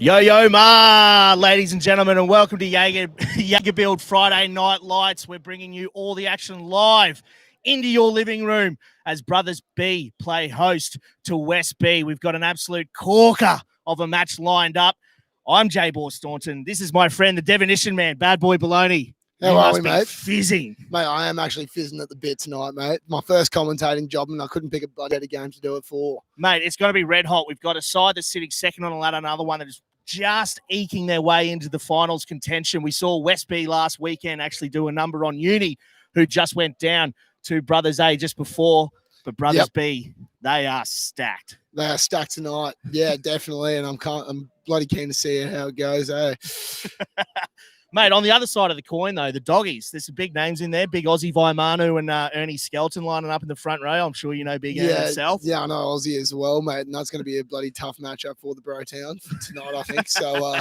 Yo, ma, ladies and gentlemen, and welcome to Jager Build Friday Night Lights. We're bringing you all the action live into your living room as Brothers B play host to West B. We've got an absolute corker of a match lined up. I'm Jager Staunton. This is my friend, the definition man, Bad Boy Baloney. How are we, mate? Fizzing. Mate, I am actually fizzing at the bit tonight, mate. My first commentating job, and I couldn't pick a better game to do it for. Mate, it's going to be red hot. We've got a side that's sitting second on the ladder, another one that is just eking their way into the finals contention. We saw West B last weekend actually do a number on Uni, who just went down to Brothers A just before. But Brothers B, they are stacked. They are stacked tonight. Yeah, definitely. And I'm bloody keen to see how it goes, eh? Mate, on the other side of the coin, though, the Doggies. There's some big names in there. Big Aussie Vaimanu and Ernie Skelton lining up in the front row. I'm sure you know Big Ernie himself. Yeah, I know Aussie as well, mate. And that's going to be a bloody tough matchup for the Brotown tonight, I think. So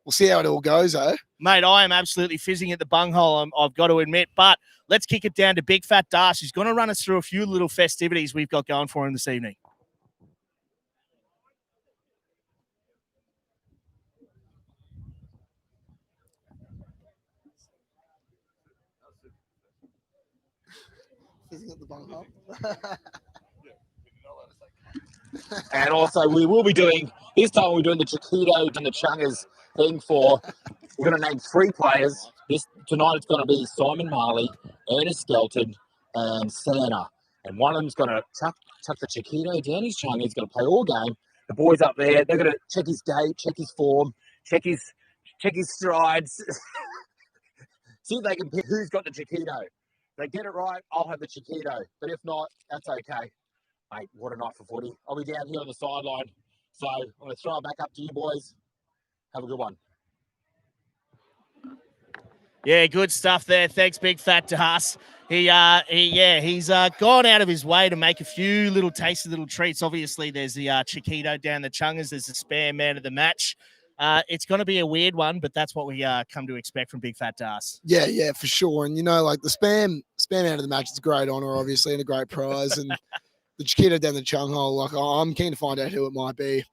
we'll see how it all goes, eh? Mate, I am absolutely fizzing at the bunghole, I've got to admit. But let's kick it down to Big Fat Darsh, who's going to run us through a few little festivities we've got going for him this evening. At the bunghole. And also, we will be doing, this time we're doing the Chiquitos and the Chungers thing for, we're going to name 3 players. Tonight it's going to be Simon Marley, Ernest Skelton, and Santa. And one of them's going to chuck the Chiquito down his chung. He's going to play all game. The boys up there, they're going to check his gait, check his form, check his strides. See if they can pick who's got the Chiquito. If they get it right, I'll have the Chiquito. But if not, that's okay. Mate, what a night for footy. I'll be down here on the sideline. So I'm going to throw it back up to you boys. Have a good one. Yeah, good stuff there. Thanks, Big Fat Darsh. He's gone out of his way to make a few little tasty little treats. Obviously, there's the Chiquito down the Chungers. There's the spare man of the match. It's going to be a weird one, but that's what we come to expect from Big Fat Darsh. Yeah, for sure. And, you know, like the spam out of the match is a great honour, obviously, and a great prize. And the Chiquito down the chung hole, like I'm keen to find out who it might be.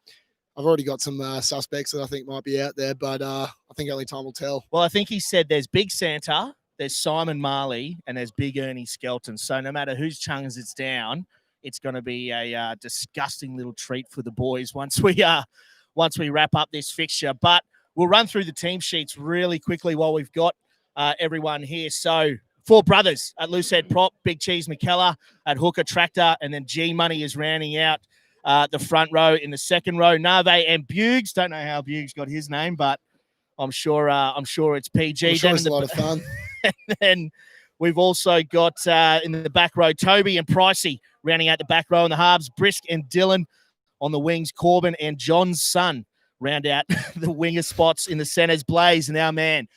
I've already got some suspects that I think might be out there, but I think only time will tell. Well, I think he said there's Big Santa, there's Simon Marley, and there's Big Ernie Skelton. So no matter whose chungers it's down, it's going to be a disgusting little treat for the boys once we wrap up this fixture. But we'll run through the team sheets really quickly while we've got everyone here. So 4 brothers at Loosehead Prop, Big Cheese McKellar at Hooker Tractor, and then G Money is rounding out the front row. In the second row, Nave and Bugs. Don't know how Bugs got his name, but I'm sure it's PG. I'm sure it's a lot of fun. And then we've also got in the back row, Toby and Pricey rounding out the back row in the halves, Brisk and Dylan. On the wings, Corbin and John's son round out the winger spots. In the centres, Blaze and our man,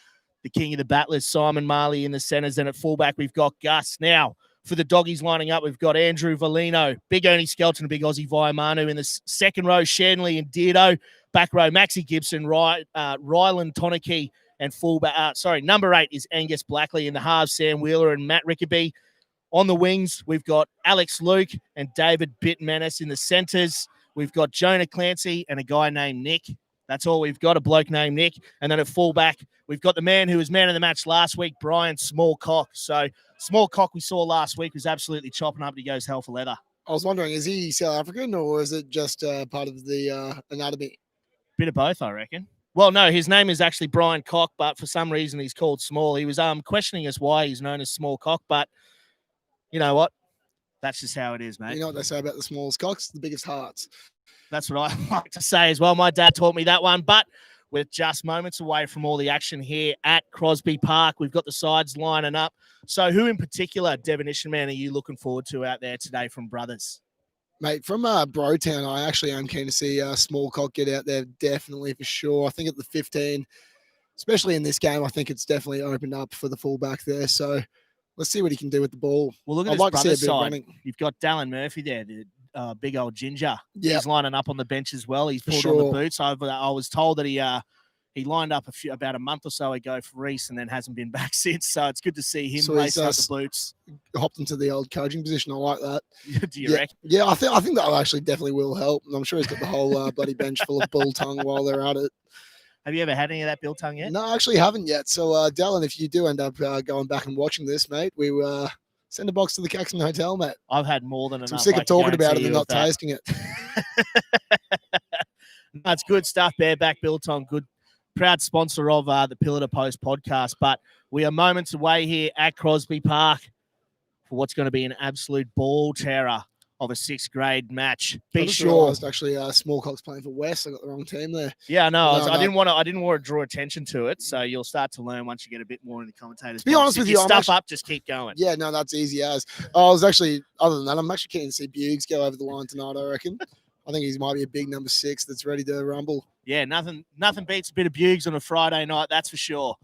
the king of the battlers, Simon Marley in the centres. And at fullback, we've got Gus. Now, for the Doggies lining up, we've got Andrew Valino, Big Ernie Skelton, and Big Aussie Vaimanu. In the second row, Shanley and Diardo. Back row, Maxie Gibson, Ryland Toniki, and fullback. Number 8 is Angus Blackley. In the halves, Sam Wheeler and Matt Rickaby. On the wings, we've got Alex Luke and David Bittmenis. In the centres, we've got Jonah Clancy and a guy named Nick. That's all we've got, a bloke named Nick. And then at fullback, we've got the man who was man of the match last week, Brian Smallcock. So Smallcock we saw last week was absolutely chopping up. He goes hell for leather. I was wondering, is he South African or is it just part of the anatomy? Bit of both, I reckon. Well, no, his name is actually Brian Cock, but for some reason he's called Small. He was questioning us why he's known as Smallcock, but you know what? That's just how it is, mate. You know what they say about the smallest cocks? The biggest hearts. That's what I like to say as well. My dad taught me that one, but we're just moments away from all the action here at Crosby Park. We've got the sides lining up. So who in particular, Devonition Man, are you looking forward to out there today from Brothers? Mate, from Brotown, I actually am keen to see Smallcock get out there, definitely, for sure. I think at the 15, especially in this game, I think it's definitely opened up for the fullback there. So let's see what he can do with the ball. Well, look at this Brothers side. You've got Dallin Murphy there, the big old ginger. Yep. He's lining up on the bench as well. He's pulled on the boots. I was told that he He lined up about a month or so ago for Reese and then hasn't been back since. So it's good to see him So lace he's, up the boots. Hopped into the old coaching position. I like that. Do you reckon? Yeah, I think that actually definitely will help. And I'm sure he's got the whole bloody bench full of bull tongue while they're at it. Have you ever had any of that biltong yet? No, I actually haven't yet. So, Dallin, if you do end up going back and watching this, mate, we send a box to the Caxton Hotel, mate. I've had more than enough. I'm sick of talking about it and not tasting it. That's good stuff, Bareback Biltong. Good, proud sponsor of the Pillar to Post podcast. But we are moments away here at Crosby Park for what's going to be an absolute ball terror of a 6th grade match. Be sure. Actually, Smallcock's playing for West. I got the wrong team there. Yeah, no, I didn't want to draw attention to it. So you'll start to learn once you get a bit more in the commentators. To be honest with you, stuff up, just keep going. Yeah, no, that's easy as. I was actually, other than that, I'm actually keen to see Buggs go over the line tonight, I reckon. I think he might be a big number 6 that's ready to rumble. Yeah, nothing beats a bit of Buggs on a Friday night, that's for sure.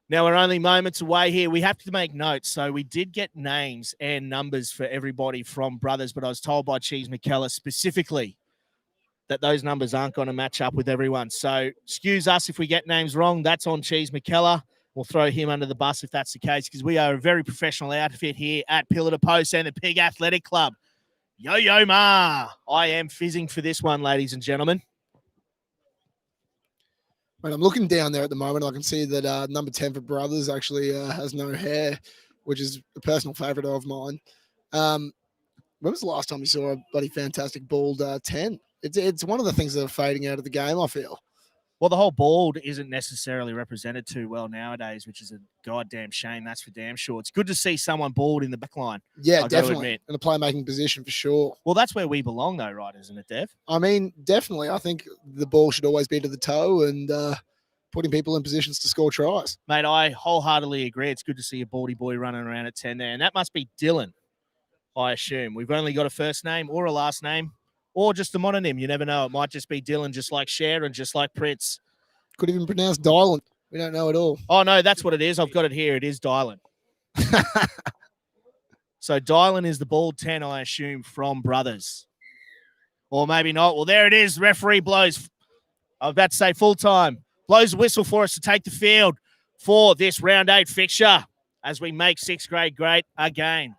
Now, we're only moments away here. We have to make notes. So we did get names and numbers for everybody from Brothers, but I was told by Cheese McKellar specifically that those numbers aren't going to match up with everyone. So excuse us if we get names wrong. That's on Cheese McKellar. We'll throw him under the bus if that's the case, because we are a very professional outfit here at Pillar to Post and the Pig Athletic Club. Yo, ma. I am fizzing for this one, ladies and gentlemen. When I'm looking down there at the moment, I can see that number 10 for Brothers actually has no hair, which is a personal favourite of mine. When was the last time you saw a bloody fantastic bald 10? It's one of the things that are fading out of the game, I feel. Well, the whole bald isn't necessarily represented too well nowadays, which is a goddamn shame. That's for damn sure. It's good to see someone bald in the back line. Yeah, definitely. In a playmaking position for sure. Well, that's where we belong though, right? Isn't it, Dev? I mean, definitely. I think the ball should always be to the toe and putting people in positions to score tries. Mate, I wholeheartedly agree. It's good to see a baldy boy running around at 10 there. And that must be Dylan, I assume. We've only got a first name or a last name. Or just a mononym. You never know. It might just be Dylan, just like Cher and just like Prince. Could even pronounce Dylan. We don't know at all. Oh, no, that's what it is. I've got it here. It is Dylan. So Dylan is the bald 10, I assume, from Brothers. Or maybe not. Well, there it is. Referee blows. I was about to say full time. Blows a whistle for us to take the field for this round 8 fixture as we make 6th grade great again.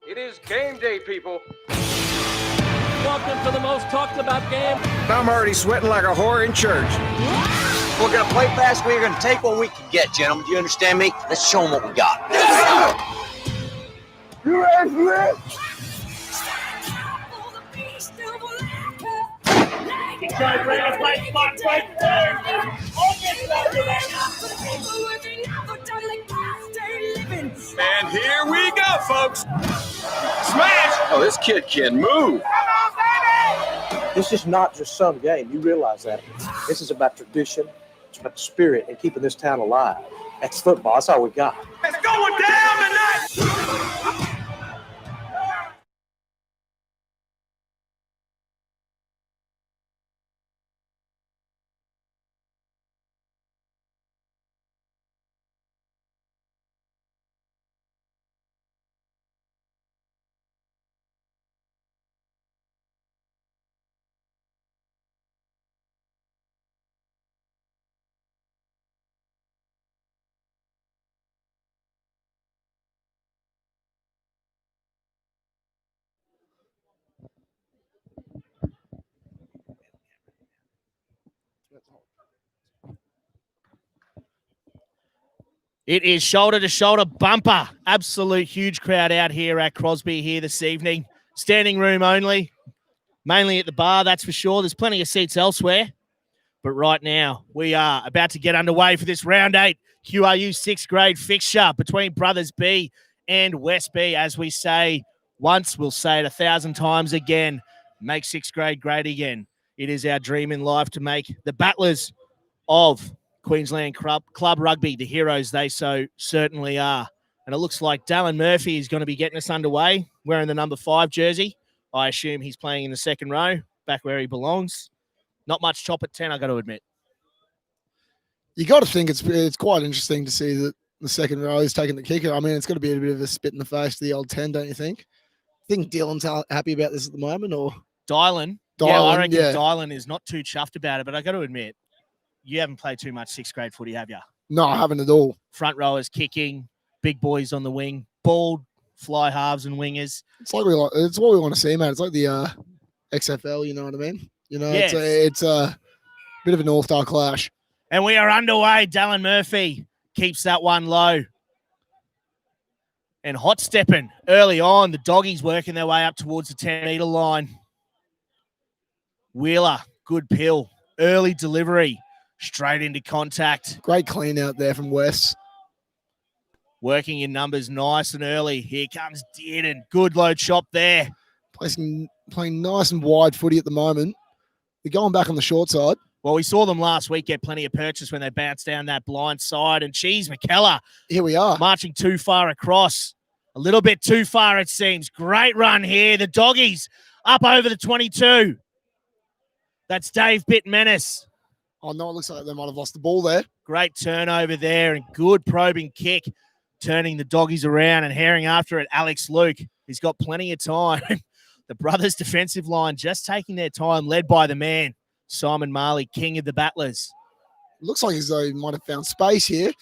It is game day, people. Welcome to the most talked about game. I'm already sweating like a whore in church. We're going to play fast. We're going to take what we can get, gentlemen. Do you understand me? Let's show them what we got. You ready for this? And here we go, folks. Smash! Oh, this kid can move. This is not just some game. You realize that. This is about tradition. It's about the spirit and keeping this town alive. That's football. That's all we got. It's going down tonight. It is shoulder-to-shoulder bumper. Absolute huge crowd out here at Crosby here this evening. Standing room only, mainly at the bar, that's for sure. There's plenty of seats elsewhere. But right now, we are about to get underway for this round 8 QRU 6th grade fixture between Brothers B and West B. As we say once, we'll say it 1,000 times again. Make 6th grade great again. It is our dream in life to make the battlers of Queensland Club Rugby the heroes they so certainly are. And it looks like Dallin Murphy is going to be getting us underway, wearing the number 5 jersey. I assume he's playing in the second row, back where he belongs. Not much chop at 10, I got to admit. You got to think it's quite interesting to see that the second row is taking the kicker. I mean, it's got to be a bit of a spit in the face to the old 10, don't you think? Think Dylan's happy about this at the moment, or Dylan. Yeah, I reckon Dylan is not too chuffed about it, but I got to admit, you haven't played too much sixth grade footy, have you? No, I haven't at all. Front rowers kicking, big boys on the wing, bald fly halves and wingers. It's like it's what we want to see, man. It's like the XFL, you know what I mean? You know, Yes. it's a bit of an all-star clash. And we are underway. Dallin Murphy keeps that one low. And hot stepping early on. The doggies working their way up towards the 10-metre line. Wheeler, good pill. Early delivery. Straight into contact. Great clean out there from West. Working in numbers nice and early. Here comes Dearden. Good low chop there. Playing nice and wide footy at the moment. They're going back on the short side. Well, we saw them last week get plenty of purchase when they bounced down that blind side. And Cheese McKellar. Here we are. Marching too far across. A little bit too far, it seems. Great run here. The doggies up over the 22. That's Dave Pittmenis. Oh, no, it looks like they might have lost the ball there. Great turnover there and good probing kick. Turning the doggies around and herring after it. Alex Luke. He's got plenty of time. The brothers' defensive line just taking their time, led by the man, Simon Marley, king of the battlers. Looks like as though he might have found space here.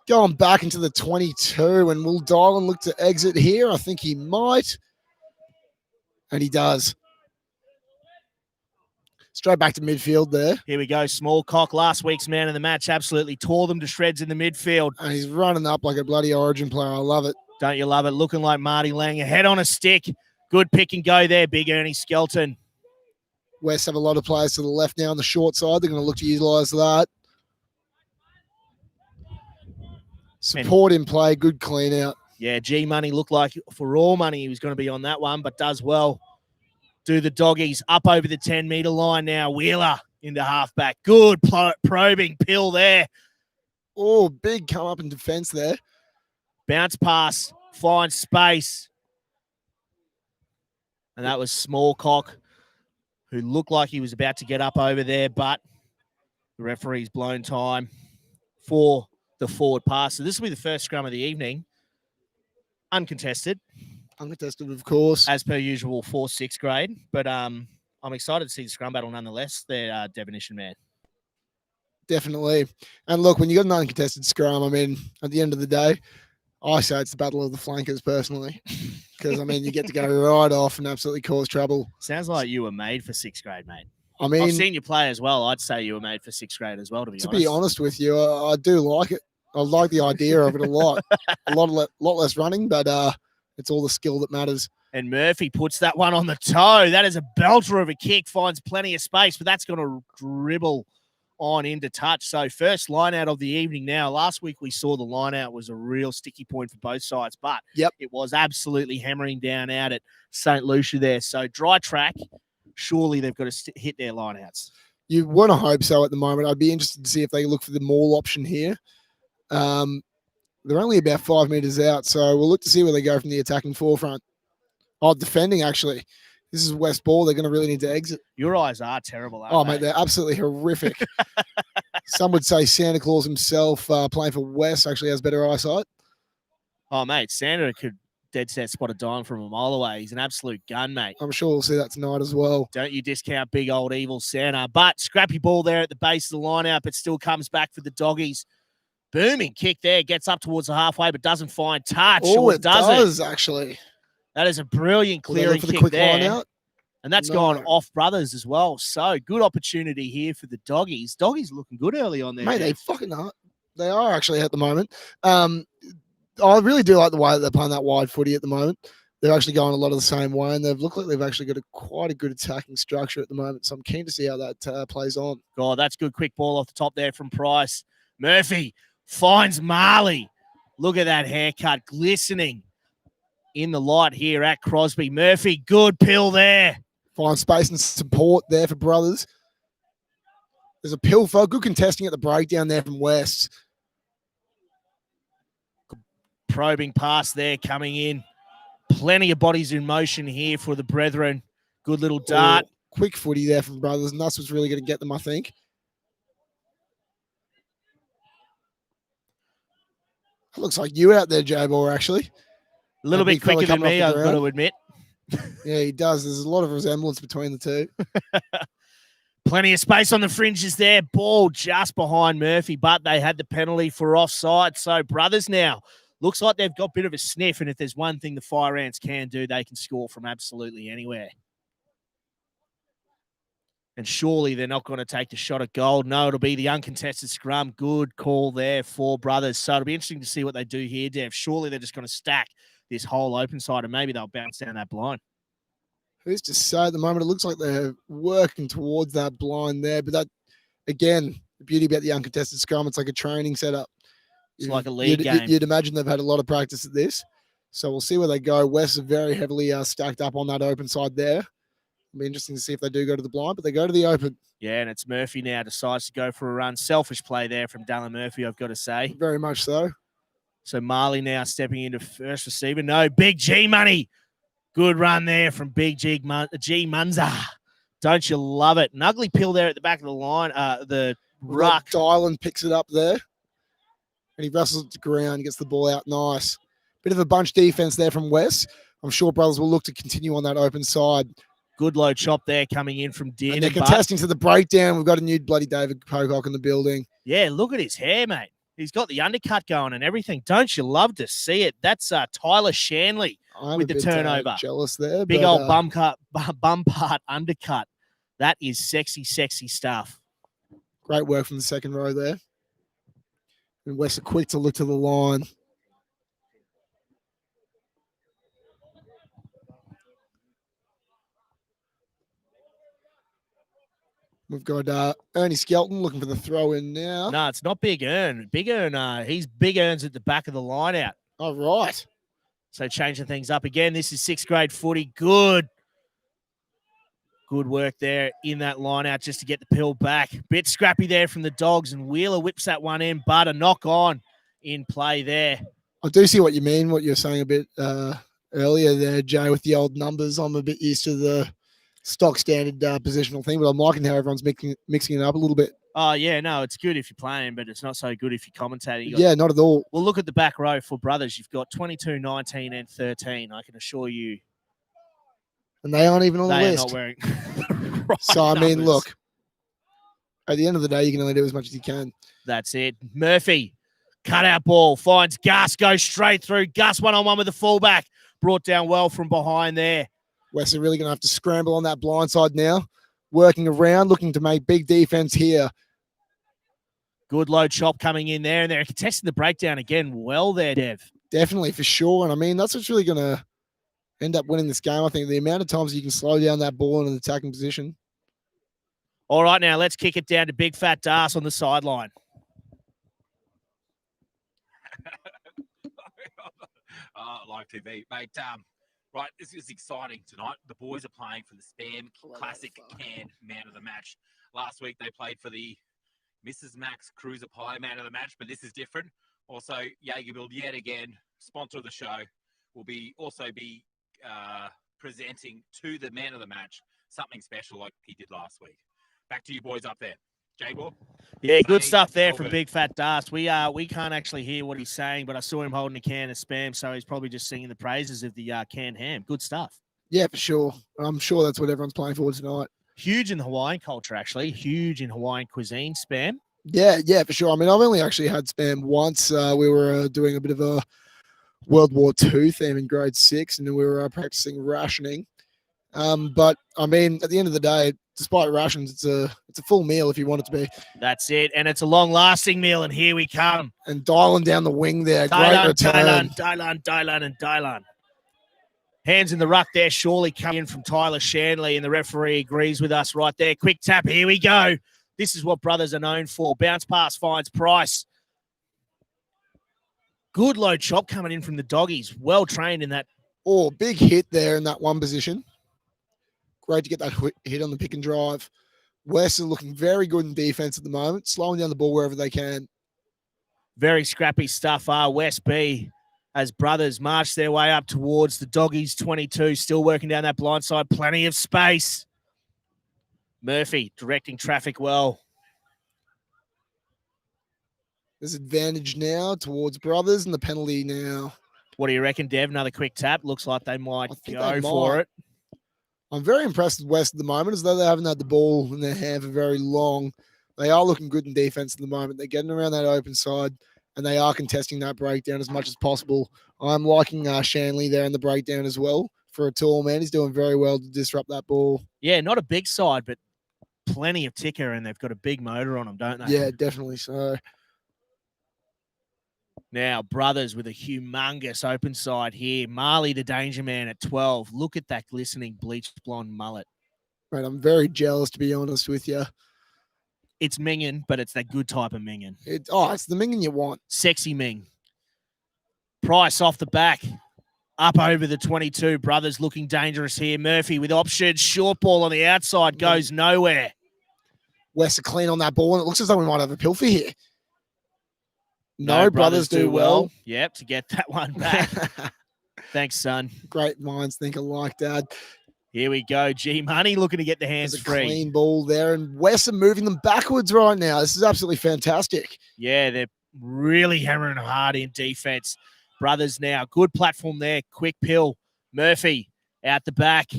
Going back into the 22, and will Dylan look to exit here? I think he might. And he does. Straight back to midfield there. Here we go. Small cock, last week's man of the match, absolutely tore them to shreds in the midfield. And he's running up like a bloody Origin player. I love it. Don't you love it? Looking like Marty Lang. Head on a stick. Good pick and go there, big Ernie Skelton. West have a lot of players to the left now on the short side. They're going to look to utilise that. Support in play. Good clean out. Yeah, G Money looked like for all money he was going to be on that one, but does well. Do the doggies up over the 10-metre line now. Wheeler into halfback. Good probing pill there. Oh, big come up in defence there. Bounce pass. Finds space. And that was Smallcock, who looked like he was about to get up over there, but the referee's blown time for the forward pass. So this will be the first scrum of the evening. Uncontested. Uncontested, of course. As per usual for sixth grade. But I'm excited to see the scrum battle nonetheless. They're definition man. Definitely. And look, when you got an uncontested scrum, I mean, at the end of the day, I say it's the battle of the flankers personally. Because, I mean, you get to go right off and absolutely cause trouble. Sounds like you were made for sixth grade, mate. I mean, I've seen you play as well. I'd say you were made for sixth grade as well, to be honest. To be honest with you, I do like it. I like the idea of it a lot. lot less running, but it's all the skill that matters. And Murphy puts that one on the toe. That is a belter of a kick. Finds plenty of space, but that's going to dribble on into touch. So first line out of the evening now. Last week we saw the line out was a real sticky point for both sides, but it was absolutely hammering down out at St. Lucia there. So dry track, surely they've got to hit their line outs. You want to hope so at the moment. I'd be interested to see if they look for the maul option here. They're only about 5 meters out, so we'll look to see where they go from the attacking forefront. Oh, defending, actually. This is West ball. They're going to really need to exit. Your eyes are terrible, aren't they? Mate, they're absolutely horrific. Some would say Santa Claus himself playing for West actually has better eyesight. Oh, mate, Santa could dead set spot a dime from a mile away. He's an absolute gun, mate. I'm sure we'll see that tonight as well. Don't you discount big old evil Santa. But scrappy ball there at the base of the lineup. It still comes back for the doggies. Booming kick there. Gets up towards the halfway, but doesn't find touch. Oh, it does, actually. That is a brilliant clearing kick there. And that's gone off brothers as well. So good opportunity here for the doggies. Doggies looking good early on there. Mate, they fucking are. They are actually at the moment. I really do like the way that they're playing that wide footy at the moment. They're actually going a lot of the same way, and they've looked like they've actually got quite a good attacking structure at the moment. So I'm keen to see how that plays on. God, that's good quick ball off the top there from Price. Murphy finds Marley. Look at that haircut glistening in the light here at Crosby. Murphy, good pill there. Find space and support there for brothers. There's a pill for good contesting at the breakdown there from West. Probing pass there coming in. Plenty of bodies in motion here for the brethren. Good little dart. Quick footy there for brothers, and that's what's really going to get them, I think. It looks like you out there, Jager, actually. A little bit quicker than me, I've got to admit. Yeah, he does. There's a lot of resemblance between the two. Plenty of space on the fringes there. Ball just behind Murphy, but they had the penalty for offside. So Brothers now looks like they've got a bit of a sniff. And if there's one thing the Fire Ants can do, they can score from absolutely anywhere. And surely they're not going to take the shot at goal. No, it'll be the uncontested scrum. Good call there for Brothers. So it'll be interesting to see what they do here, Dev. Surely they're just going to stack this whole open side and maybe they'll bounce down that blind. Who's to say at the moment? It looks like they're working towards that blind there. But that, again, the beauty about the uncontested scrum, it's like a training setup. It's like a league game. You'd imagine they've had a lot of practice at this. So we'll see where they go. West are very heavily stacked up on that open side there. It'll be interesting to see if they do go to the blind, but they go to the open. Yeah, and it's Murphy now decides to go for a run. Selfish play there from Dallin Murphy, I've got to say. Very much so. So Marley now stepping into first receiver. No, Big G money. Good run there from Big G Munza. Don't you love it? An ugly pill there at the back of the line. The ruck. Dylan picks it up there. And he wrestles it to ground, gets the ball out nice. Bit of a bunch defense there from West. I'm sure Brothers will look to continue on that open side. Good low chop there coming in from Dean. And they're contesting to the breakdown. We've got a new bloody David Pocock in the building. Yeah, look at his hair, mate. He's got the undercut going and everything. Don't you love to see it? That's Tyler Shanley with the turnover. Jealous there. Big old bum part undercut. That is sexy, sexy stuff. Great work from the second row there. And West are quick to look to the line. We've got Ernie Skelton looking for the throw in now. No, it's not Big Ern. Big Ern, he's Big Ern's at the back of the line out. All right. So changing things up again. This is sixth grade footy. Good work there in that line out just to get the pill back. Bit scrappy there from the Dogs, and Wheeler whips that one in, but a knock on in play there. I do see what you mean, what you were saying a bit earlier there, Jay, with the old numbers. I'm a bit used to the stock standard positional thing, but I'm liking how everyone's mixing it up a little bit. Oh, yeah, no, it's good if you're playing, but it's not so good if you're commentating. Yeah, not at all. Well, look at the back row for Brothers. You've got 22, 19, and 13. I can assure you. And they aren't even on the list. They are not wearing So, I mean, look, at the end of the day, you can only do as much as you can. That's it. Murphy, cutout ball, finds Gus, goes straight through. Gus one-on-one with the fullback. Brought down well from behind there. West are really going to have to scramble on that blind side now. Working around, looking to make big defense here. Good low chop coming in there, and they're contesting the breakdown again. Well there, Dev. Definitely, for sure. And I mean, that's what's really going to end up winning this game. I think the amount of times you can slow down that ball in an attacking position. All right, now let's kick it down to Big Fat Das on the sideline. Live TV, mate. Right, this is exciting tonight. The boys are playing for the Spam Classic Can Man of the Match. Last week they played for the Mrs. Max Cruiser Pie Man of the Match, but this is different. Also, Jager yet again, sponsor of the show, will also be presenting to the Man of the Match something special like he did last week. Back to you boys up there. Jager. Yeah, good stuff there from Big Fat Das. We can't actually hear what he's saying, but I saw him holding a can of Spam, so he's probably just singing the praises of the canned ham. Good stuff. Yeah, for sure. I'm sure that's what everyone's playing for tonight. Huge in the Hawaiian culture, actually. Huge in Hawaiian cuisine, Spam. Yeah, for sure. I mean, I've only actually had Spam once. We were doing a bit of a World War II theme in grade 6, and then we were practicing rationing. But I mean, at the end of the day, despite rations, it's a full meal if you want it to be. That's it, and it's a long-lasting meal, and here we come. And Dylan down the wing there, great return. Dylan. Hands in the ruck there, surely coming in from Tyler Shanley, and the referee agrees with us right there. Quick tap, here we go. This is what Brothers are known for. Bounce pass finds Price. Good low chop coming in from the Doggies. Well trained in that. Oh, big hit there in that one position. Great to get that hit on the pick and drive. West are looking very good in defense at the moment, slowing down the ball wherever they can. Very scrappy stuff. West B as Brothers march their way up towards the Doggies 22, still working down that blind side. Plenty of space. Murphy directing traffic well. There's advantage now towards Brothers, and the penalty now What do you reckon, Dev? Another quick tap. Looks like they might go they for might. it. I'm very impressed with West at the moment, as though they haven't had the ball in their hand for very long. They are looking good in defense at the moment. They're getting around that open side, and they are contesting that breakdown as much as possible. I'm liking Shanley there in the breakdown as well. For a tall man, he's doing very well to disrupt that ball. Yeah, not a big side, but plenty of ticker, and they've got a big motor on them, don't they? Yeah, definitely so. Now, Brothers with a humongous open side here. Marley, the danger man at 12. Look at that glistening bleached blonde mullet. Right, I'm very jealous, to be honest with you. It's minging, but it's that good type of minging. It's the minging you want. Sexy ming. Price off the back. Up over the 22. Brothers looking dangerous here. Murphy with option. Short ball on the outside. Goes nowhere. West are clean on that ball, and it looks as though we might have a pilfer here. No, Brothers do well. Yep, to get that one back. Thanks, son. Great minds think alike, Dad. Here we go. G Money looking to get the hands There's a free. clean ball there, and West are moving them backwards right now. This is absolutely fantastic. Yeah, they're really hammering hard in defense. Brothers now. Good platform there. Quick pill. Murphy out the back.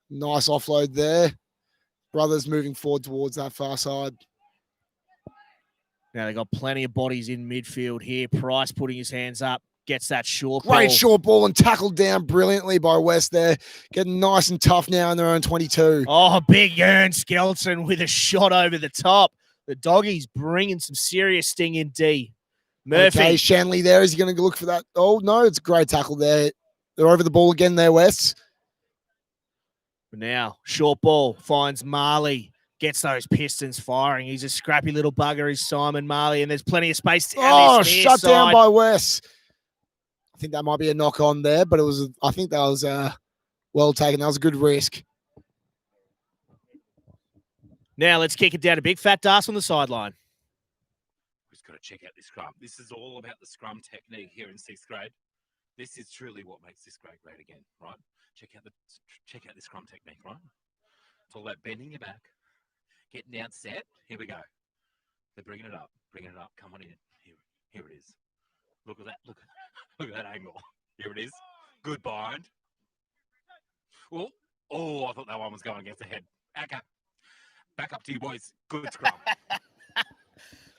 Nice offload there. Brothers moving forward towards that far side. Now, they've got plenty of bodies in midfield here. Price putting his hands up. Gets that short Great ball. short ball and tackled down brilliantly by West there. Getting nice and tough now in their own 22. Oh, big Ern Skelton with a shot over the top. The doggies bringing some serious sting in D. Murphy. Okay, Shanley there. Is he going to look for that? Oh, no, it's a great tackle there. They're over the ball again there, West. Now, short ball finds Marley. Gets those Pistons firing. He's a scrappy little bugger. He's Simon Marley, and there's plenty of space down this near shut side. down by West. I think that might be a knock on there, but I think that was well taken. That was a good risk. Now let's kick it down to Big Fat Das on the sideline. We've got to check out this scrum. This is all about the scrum technique here in 6th grade. This is truly what makes this grade great again, right? Check out the scrum technique, right? It's all about bending your back, getting down set. Here we go. They're bringing it up. Come on in. Here it is. Look at that. Look at that angle. Here it is. Good bind. Oh, I thought that one was going against the head. Back up to you, boys. Good scrum.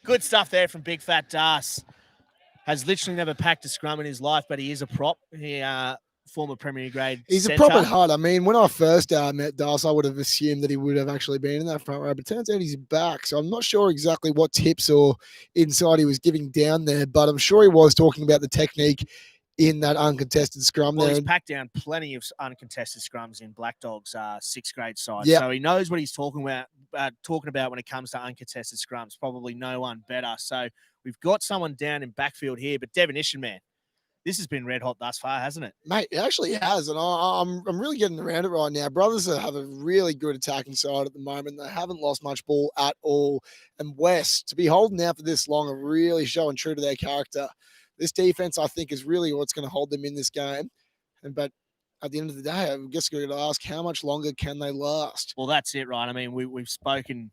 Good stuff there from Big Fat Das. Has literally never packed a scrum in his life, but he is a prop. He former Premier grade. He's centre. a prop at heart. I mean, when I first met Das, I would have assumed that he would have actually been in that front row, but turns out he's back. So I'm not sure exactly what tips or insight he was giving down there, but I'm sure he was talking about the technique in that uncontested scrum Well, there. he's packed down plenty of uncontested scrums in Black Dog's 6th grade side. Yep. So he knows what he's talking about when it comes to uncontested scrums. Probably no one better. So we've got someone down in backfield here, but Definition Man, this has been red hot thus far, hasn't it? Mate, it actually has, and I'm really getting around it right now. Brothers have a really good attacking side at the moment. They haven't lost much ball at all. And West, to be holding out for this long, are really showing true to their character. This defense, I think, is really what's going to hold them in this game. But at the end of the day, I guess we're going to ask, how much longer can they last? Well, that's it, right? I mean, we've spoken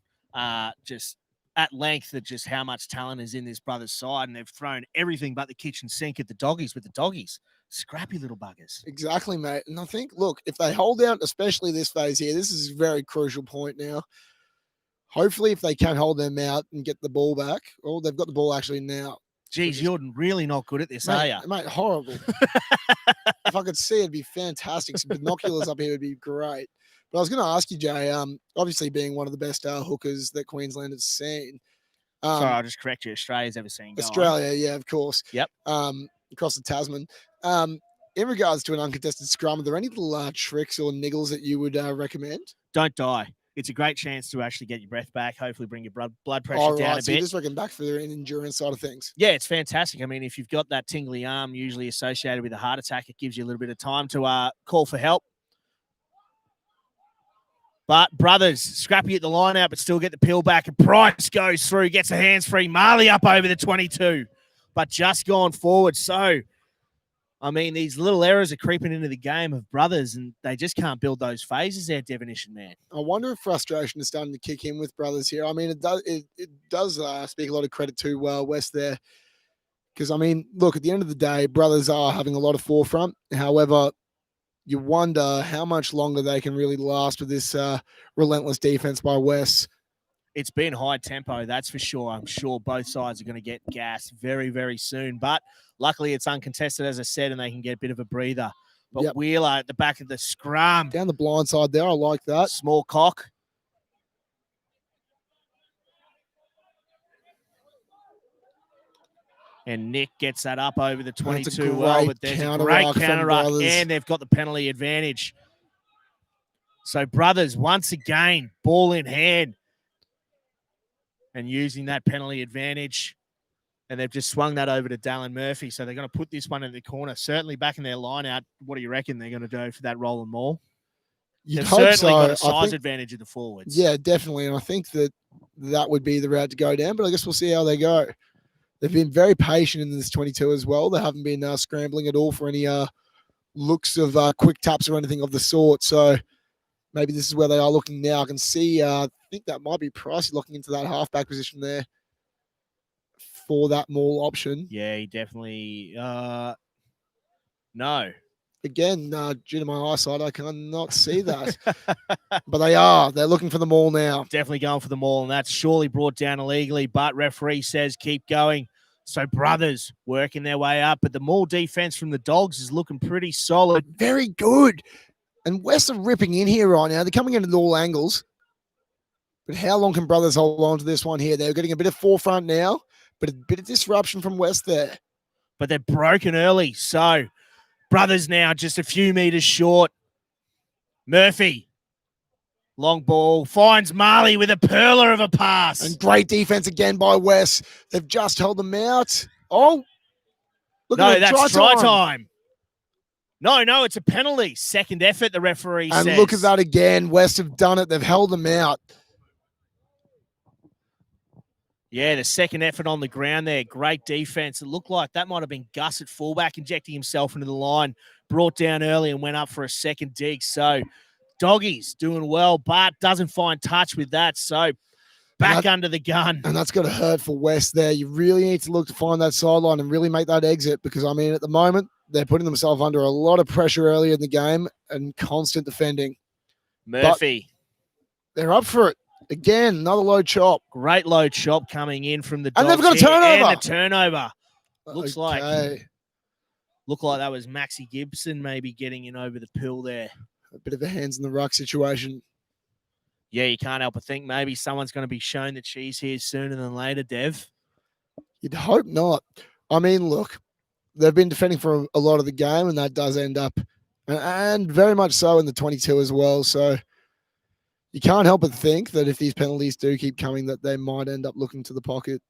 just at length of just how much talent is in this Brothers side, and they've thrown everything but the kitchen sink at the doggies with the doggies. Scrappy little buggers. Exactly, mate. And I think, look, if they hold out, especially this phase here, this is a very crucial point now. Hopefully, if they can hold them out and get the ball back, well, they've got the ball actually now. Geez, you're really not good at this, are you? Mate, horrible. If I could see, it'd be fantastic. Some binoculars up here would be great. But I was going to ask you, Jay, obviously being one of the best hookers that Queensland has seen. Sorry, I'll just correct you. Australia's ever seen. Australia, yeah, of course. Yep. Across the Tasman. In regards to an uncontested scrum, are there any little tricks or niggles that you would recommend? Don't die. It's a great chance to actually get your breath back, hopefully bring your blood pressure down a so bit. You just reckon back for the endurance side of things? Yeah, it's fantastic. I mean, if you've got that tingly arm usually associated with a heart attack, it gives you a little bit of time to call for help. But Brothers, scrappy at the line out, but still get the peel back. And Price goes through, gets a hands free. Marley up over the 22, but just gone forward. So, I mean, these little errors are creeping into the game of Brothers, and they just can't build those phases there, Definition Man. I wonder if frustration is starting to kick in with Brothers here. I mean, it does speak a lot of credit to West there. Because, I mean, look, at the end of the day, Brothers are having a lot of forefront. However, you wonder how much longer they can really last with this relentless defense by West. It's been high tempo, that's for sure. I'm sure both sides are going to get gassed very, very soon. But luckily it's uncontested, as I said, and they can get a bit of a breather. But Wheeler at the back of the scrum. Down the blind side there, I like that. Small cock. And Nick gets that up over the 22 well, but there's a great counter-ruck, and they've got the penalty advantage. So Brothers, once again, ball in hand and using that penalty advantage. And they've just swung that over to Dallin Murphy. So they're going to put this one in the corner, certainly back in their line out. What do you reckon they're going to do for that rolling maul? They've certainly got a size advantage of the forwards. Yeah, definitely. And I think that would be the route to go down, but I guess we'll see how they go. They've been very patient in this 22 as well. They haven't been scrambling at all for any looks of quick taps or anything of the sort. So maybe this is where they are looking now. I can see, I think that might be Pricey looking into that halfback position there for that maul option. Yeah, he definitely, no. Again, due to my eyesight, I cannot see that. But they're looking for the maul now. Definitely going for the maul, and that's surely brought down illegally, but referee says keep going. So Brothers working their way up, but the maul defense from the Dogs is looking pretty solid. Very good. And West are ripping in here right now. They're coming in at all angles. But how long can Brothers hold on to this one here? They're getting a bit of forefront now, but a bit of disruption from West there. But they're broken early, so Brothers now just a few meters short. Murphy, long ball, finds Marley with a perler of a pass. And great defense again by West. They've just held them out. Oh, look at that. That's try time. No, it's a penalty. Second effort, the referee says. And look at that again. West have done it. They've held them out. Yeah, the second effort on the ground there. Great defense. It looked like that might have been Gus at fullback, injecting himself into the line. Brought down early and went up for a second dig. So Doggies doing well, but doesn't find touch with that. So back under the gun. And that's got to hurt for West there. You really need to look to find that sideline and really make that exit because, I mean, at the moment, they're putting themselves under a lot of pressure early in the game and constant defending. Murphy. But they're up for it. Again, another low chop. Great low chop coming in from the Dogs. And they've got a turnover. And a turnover. Look like that was Maxie Gibson maybe getting in over the pill there. A bit of a hands in the ruck situation. Yeah, you can't help but think maybe someone's going to be shown that she's here sooner than later, Dev. You'd hope not. I mean, look, they've been defending for a lot of the game, and that does end up, and very much so in the 22 as well. So you can't help but think that if these penalties do keep coming, that they might end up looking to the pocket.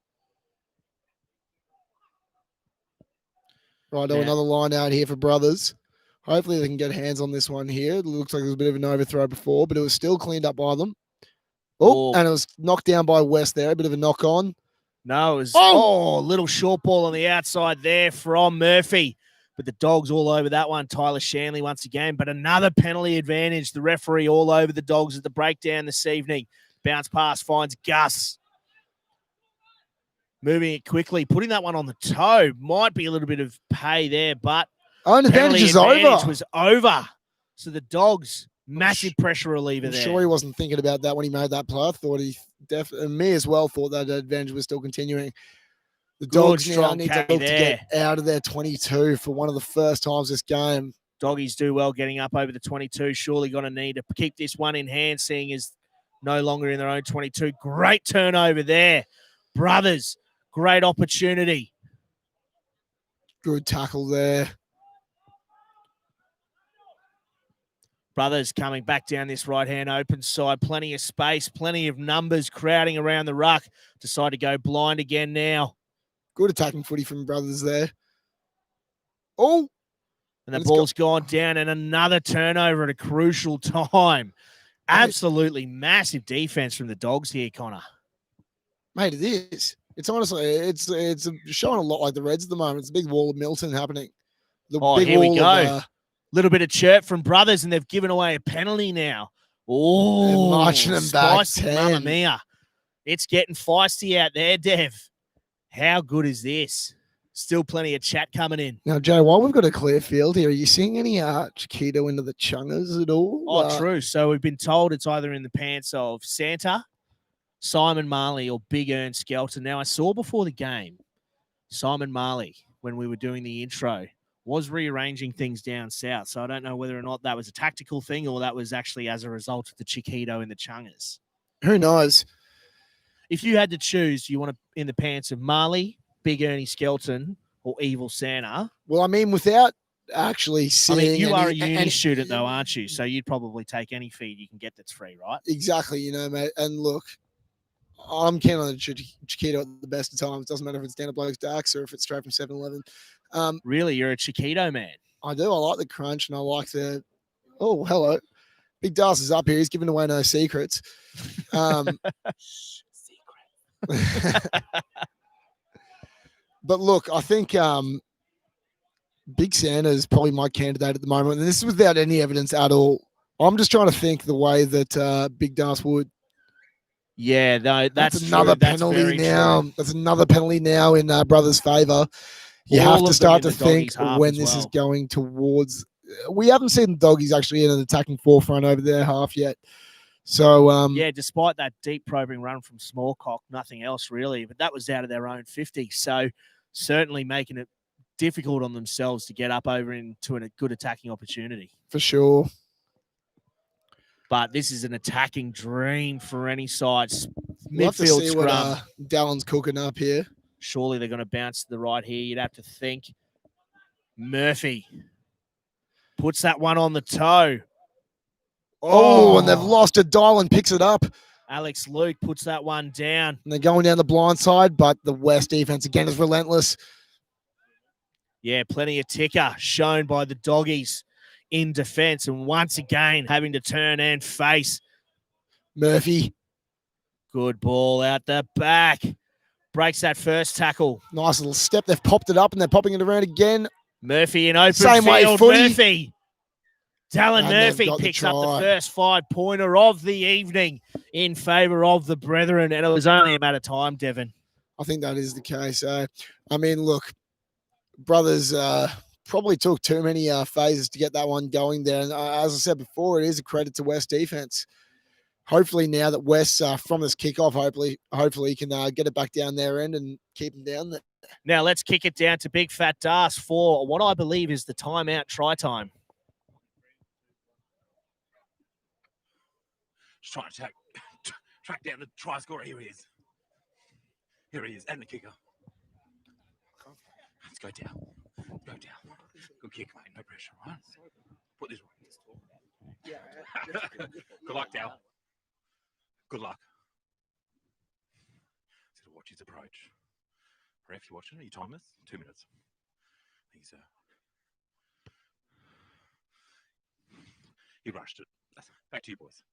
Right, another line out here for Brothers. Hopefully they can get hands on this one here. It looks like there was a bit of an overthrow before, but it was still cleaned up by them. Oh, and it was knocked down by West there. A bit of a knock on. No, it was a little short ball on the outside there from Murphy. But the Dogs all over that one. Tyler Shanley once again. But another penalty advantage. The referee all over the Dogs at the breakdown this evening. Bounce pass finds Gus. Moving it quickly. Putting that one on the toe. Might be a little bit of pay there, but advantage is over. Was over. So the Dogs, massive pressure reliever there. I'm sure he wasn't thinking about that when he made that play. I thought he definitely, me as well, thought that advantage was still continuing. The Dogs now need to look to get out of their 22 for one of the first times this game. Doggies do well getting up over the 22. Surely going to need to keep this one in hand, seeing as no longer in their own 22. Great turnover there. Brothers, great opportunity. Good tackle there. Brothers coming back down this right-hand open side. Plenty of space, plenty of numbers crowding around the ruck. Decide to go blind again now. Good attacking footy from Brothers there. Oh! And the ball's gone down, and another turnover at a crucial time. Absolutely massive defense from the Dogs here, Connor. Mate, it is. It's honestly, it's showing a lot like the Reds at the moment. It's a big wall of Milton happening. Here we go. Little bit of chirp from Brothers, and they've given away a penalty now. Oh, marching them back 10. Mamma mia. It's getting feisty out there, Dev. How good is this? Still plenty of chat coming in. Now, Joe, while we've got a clear field here, are you seeing any Chiquito into the chungers at all? Oh, true. So we've been told it's either in the pants of Santa, Simon Marley, or Big Ern Skelton. Now, I saw before the game, Simon Marley, when we were doing the intro, was rearranging things down south. So I don't know whether or not that was a tactical thing or that was actually as a result of the Chiquito in the chungers. Who knows? If you had to choose, you want to in the pants of Marley, Big Ernie Skelton, or Evil Santa. Well, I mean, without actually seeing... I mean, you are a uni student, though, aren't you? So you'd probably take any feed you can get that's free, right? Exactly, you know, mate. And look, I'm keen on the Chiquito at the best of times. Doesn't matter if it's down at Blokes Darks or if it's straight from 7-Eleven. Really? You're a Chiquito man? I do. I like the crunch and I like the... Oh, hello. Big Das is up here. He's giving away no secrets. But look, I think Big Santa is probably my candidate at the moment. And this is without any evidence at all. I'm just trying to think the way that Big Das would. Yeah, no, that's another true. penalty now. That's another penalty now in Brothers' favour. You have to start to think when this is going towards. We haven't seen the Doggies actually in an attacking forefront over their half yet. So yeah, despite that deep probing run from Smallcock, nothing else really. But that was out of their own 50. So certainly making it difficult on themselves to get up over into a good attacking opportunity. For sure. But this is an attacking dream for any side. We'll have to Midfield see scrum. what Dallon's cooking up here. Surely they're going to bounce to the right here. You'd have to think. Murphy puts that one on the toe. Oh, and they've lost it. Dylan picks it up. Alex Luke puts that one down. And they're going down the blind side, but the West defense again is relentless. Yeah, plenty of ticker shown by the Doggies in defense. And once again, having to turn and face. Murphy. Good ball out the back. Breaks that first tackle. Nice little step. They've popped it up and they're popping it around again. Murphy in open Same field. way, Murphy. Dallin Murphy picks up the first 5-pointer of the evening in favour of the Brethren, and it was only a matter of time, Devon. I think that is the case. I mean, look, Brothers probably took too many phases to get that one going there. And as I said before, it is a credit to West defense. Hopefully now that West, from this kickoff, hopefully can get it back down their end and keep them down there. Now let's kick it down to Big Fat Das for what I believe is the timeout try time. Just trying to track down the try scorer. Here he is. Here he is, and the kicker. Let's go down. Go down. Good kick, mate. No pressure, right? Put this one. Good luck, Dal. Good luck. So watch his approach. Ref, you watching? Are you timing this? 2 minutes. Thank you, sir. He rushed it. Back to you, boys.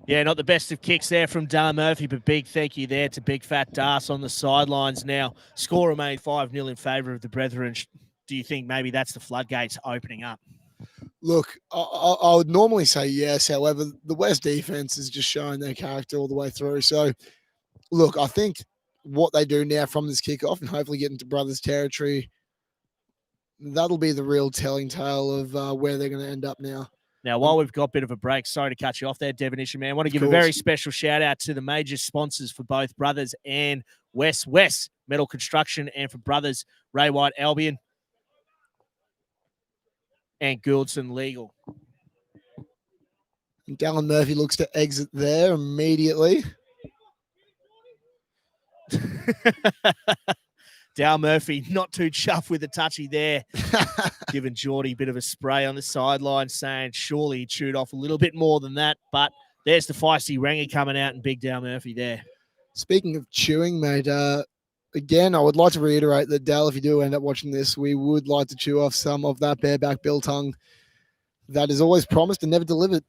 Yeah, not the best of kicks there from Dar Murphy, but big thank you there to Big Fat Das on the sidelines now. Score remained 5-0 in favour of the Brethren. Do you think maybe that's the floodgates opening up? Look, I would normally say yes. However, the West defense is just showing their character all the way through. So, look, I think what they do now from this kickoff and hopefully get into Brothers territory, that'll be the real telling tale of where they're going to end up now. Now, while we've got a bit of a break, sorry to cut you off there, Devonish, man. I want to give a very special shout out to the major sponsors for both Brothers and West Metal Construction, and for Brothers, Ray White Albion and Gouldson Legal. And Dallin Murphy looks to exit there immediately. Dal Murphy not too chuffed with the touchy there. Giving Geordie a bit of a spray on the sideline, saying surely he chewed off a little bit more than that. But there's the feisty Ranger coming out and big Dal Murphy there. Speaking of chewing, mate, again, I would like to reiterate that, Dal, if you do end up watching this, we would like to chew off some of that bareback biltong that is always promised and never delivered.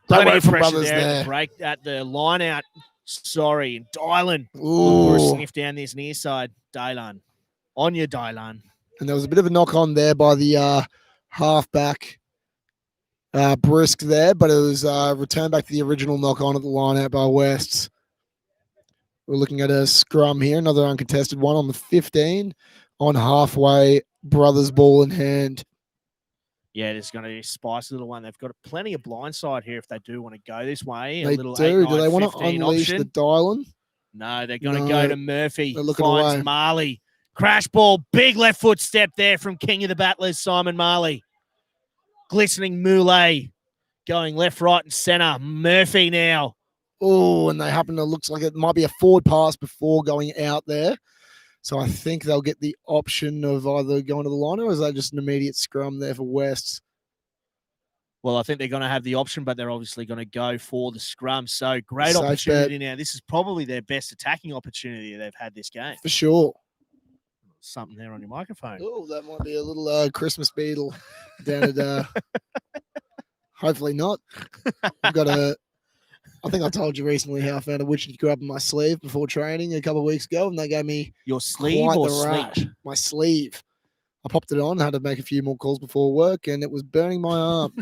Don't wait for Brothers there. At the break at the line out. Sorry, and Dylan for a sniff down this near side. Dylan. On your Dylan. And there was a bit of a knock on there by the halfback Brisk there, but it was returned back to the original knock on at the line out by West. We're looking at a scrum here, another uncontested one on the 15, on halfway, Brothers ball in hand. Yeah, there's going to be a spicy little one. They've got plenty of blindside here if they do want to go this way. They a little do. 8, 9, Do they want to 15 unleash option. the Dylan? No, they're going to No, go to Murphy. they're looking Finds away. Marley. Crash ball. Big left foot step there from King of the Battlers, Simon Marley. Glistening Moulet. Going left, right, and centre. Murphy now. Oh, and they happen to looks like it might be a forward pass before going out there. So I think they'll get the option of either going to the line or is that just an immediate scrum there for West? Well, I think they're going to have the option, but they're obviously going to go for the scrum. So great Safe opportunity now. This is probably their best attacking opportunity they've had this game. For sure. Something there on your microphone. Oh, that might be a little Christmas beetle down at hopefully not. I've got I think I told you recently how I found a witch to grab in my sleeve before training a couple of weeks ago, and they gave me your sleeve quite or the rash. sleeve? My sleeve. I popped it on, had to make a few more calls before work, and it was burning my arm.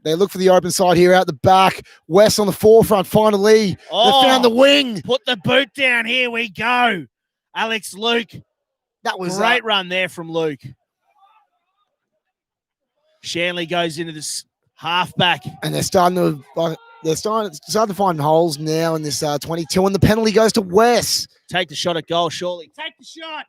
They look for the open side here out the back. West on the forefront, finally. Oh, they found the wing. Put the boot down. Here we go. Alex Luke. That was great run there from Luke. Shanley goes into this halfback. And they're starting to find holes now in this 22, and the penalty goes to West. Take the shot at goal, surely. Take the shot.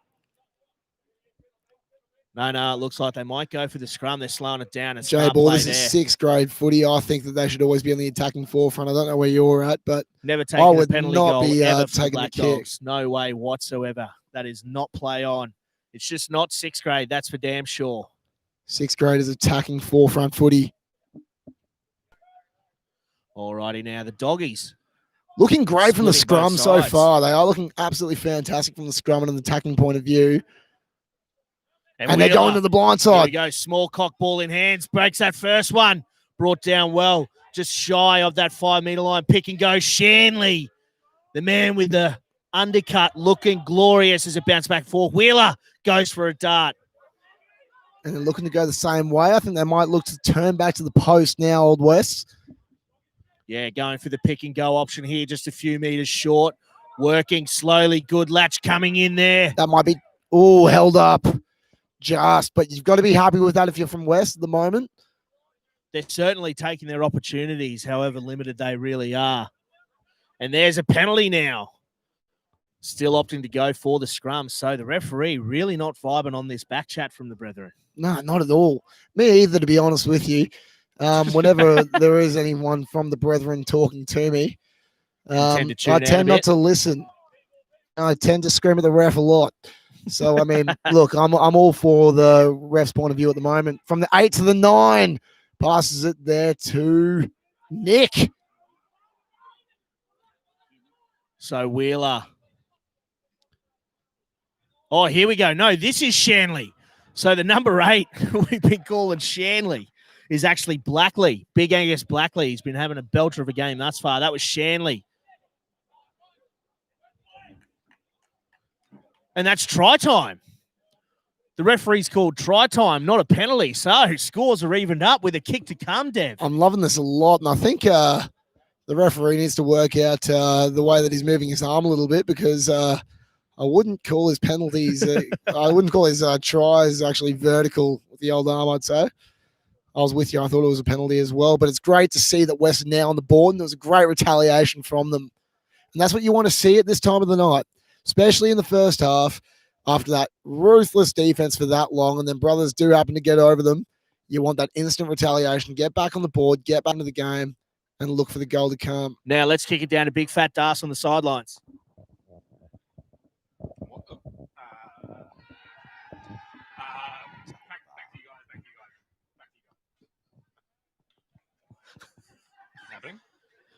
No, it looks like they might go for the scrum. They're slowing it down. J-Ball, this is 6th grade footy. I think that they should always be on the attacking forefront. I don't know where you're at, but never taking I would a penalty not goal be ever for taking Black the kick. Dogs. No way whatsoever. That is not play on. It's just not 6th grade. That's for damn sure. 6th grade is attacking forefront footy. Alrighty now, the doggies. Looking great from the Splitting both scrum so sides. far. They are looking absolutely fantastic from the scrum and an attacking point of view. And they're going to the blind Here we side. go. Small cock ball in hands. Breaks that first one. Brought down well. Just shy of that 5-metre line. Pick and go. Shanley. The man with the undercut looking glorious as it bounced back forward. Wheeler goes for a dart. And they're looking to go the same way. I think they might look to turn back to the post now, Old West. Yeah, going for the pick and go option here. Just a few metres short. Working slowly. Good latch coming in there. That might be, held up. But you've got to be happy with that if you're from West at the moment. They're certainly taking their opportunities, however limited they really are. And there's a penalty now. Still opting to go for the scrum. So the referee really not vibing on this back chat from the brethren. No, not at all. Me either, to be honest with you. Whenever there is anyone from the brethren talking to me, I tend not to listen. I tend to scream at the ref a lot. So, I mean, look, I'm all for the ref's point of view at the moment. From the 8 to the 9, passes it there to Nick. So Wheeler. Oh, here we go. No, this is Shanley. So the number 8 we've been calling Shanley is actually Blackley. Big Angus Blackley. He's been having a belter of a game thus far. That was Shanley. And that's try time. The referee's called try time, not a penalty. So scores are evened up with a kick to come, Dev. I'm loving this a lot, and I think the referee needs to work out the way that he's moving his arm a little bit because I wouldn't call his penalties, I wouldn't call his tries actually vertical with the old arm, I'd say. I was with you. I thought it was a penalty as well, but it's great to see that West are now on the board, and there was a great retaliation from them. And that's what you want to see at this time of the night, especially in the first half. After that ruthless defense for that long, and then Brothers do happen to get over them, you want that instant retaliation. Get back on the board, get back into the game, and look for the goal to come. Now let's kick it down to Big Fat Das on the sidelines.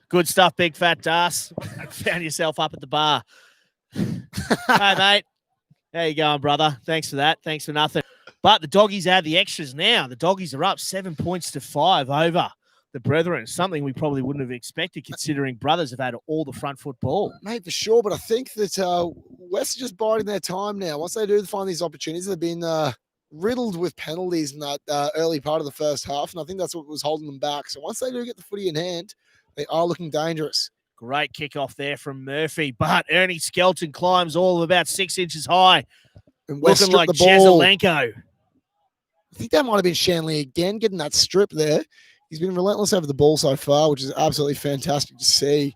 Good stuff, Big Fat Das. Found yourself up at the bar. Hey, mate. How you going, brother? Thanks for that. Thanks for nothing. But the doggies add the extras now. The doggies are up 7 points to 5 over the brethren. Something we probably wouldn't have expected considering Brothers have had all the front foot ball. Mate, for sure. But I think that West are just biding their time now. Once they do find these opportunities, they've been riddled with penalties in that early part of the first half. And I think that's what was holding them back. So once they do get the footy in hand, they are looking dangerous. Great kickoff there from Murphy, but Ernie Skelton climbs all of about 6 inches high. And West Looking like stripped the ball. Jezelenko. I think that might have been Shanley again, getting that strip there. He's been relentless over the ball so far, which is absolutely fantastic to see.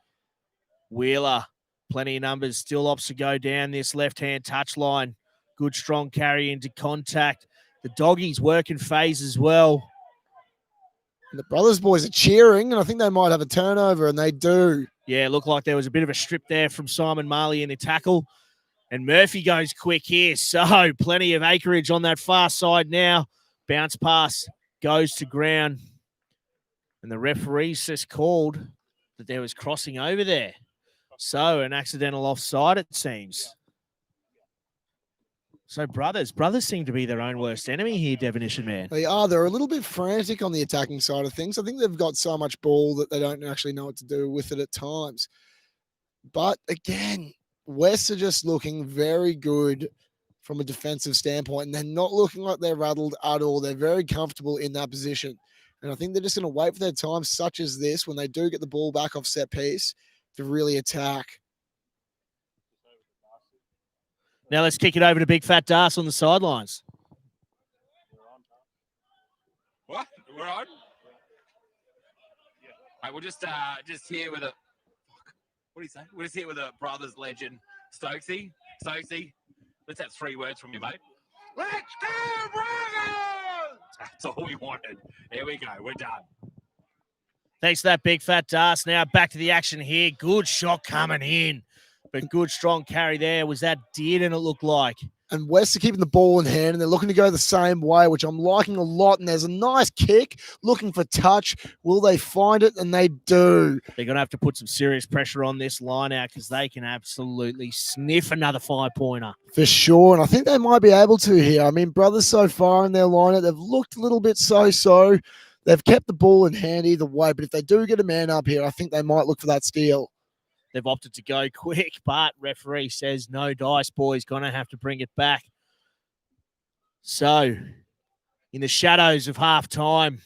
Wheeler, plenty of numbers, still opts to go down this left-hand touchline. Good, strong carry into contact. The doggies work in phase as well. And the Brothers boys are cheering, and I think they might have a turnover, and they do. Yeah, it looked like there was a bit of a strip there from Simon Marley in the tackle. And Murphy goes quick here. So plenty of acreage on that far side now. Bounce pass goes to ground. And the referee just called that there was crossing over there. So an accidental offside, it seems. So brothers seem to be their own worst enemy here, Definition Man. They are. They're a little bit frantic on the attacking side of things. I think they've got so much ball that they don't actually know what to do with it at times. But again, West are just looking very good from a defensive standpoint, and they're not looking like they're rattled at all. They're very comfortable in that position. And I think they're just going to wait for their time, such as this, when they do get the ball back off set piece, to really attack. Now let's kick it over to Big Fat Das on the sidelines. What? We're on? Right, we're just here with a... What do you say? We're just here with a Brothers legend, Stokesy. Stokesy, let's have 3 words from you, mate. Let's go, Brothers! That's all we wanted. Here we go. We're done. Thanks for that, Big Fat Das. Now back to the action here. Good shot coming in. But good, strong carry there. Was that Dearden, it looked like? And West are keeping the ball in hand, and they're looking to go the same way, which I'm liking a lot. And there's a nice kick, looking for touch. Will they find it? And they do. They're going to have to put some serious pressure on this line out because they can absolutely sniff another 5-pointer. For sure, and I think they might be able to here. I mean, Brothers so far in their lineup, they've looked a little bit so-so. They've kept the ball in hand either way, but if they do get a man up here, I think they might look for that steal. They've opted to go quick, but referee says no dice, boys. Going to have to bring it back. So, in the shadows of half-time,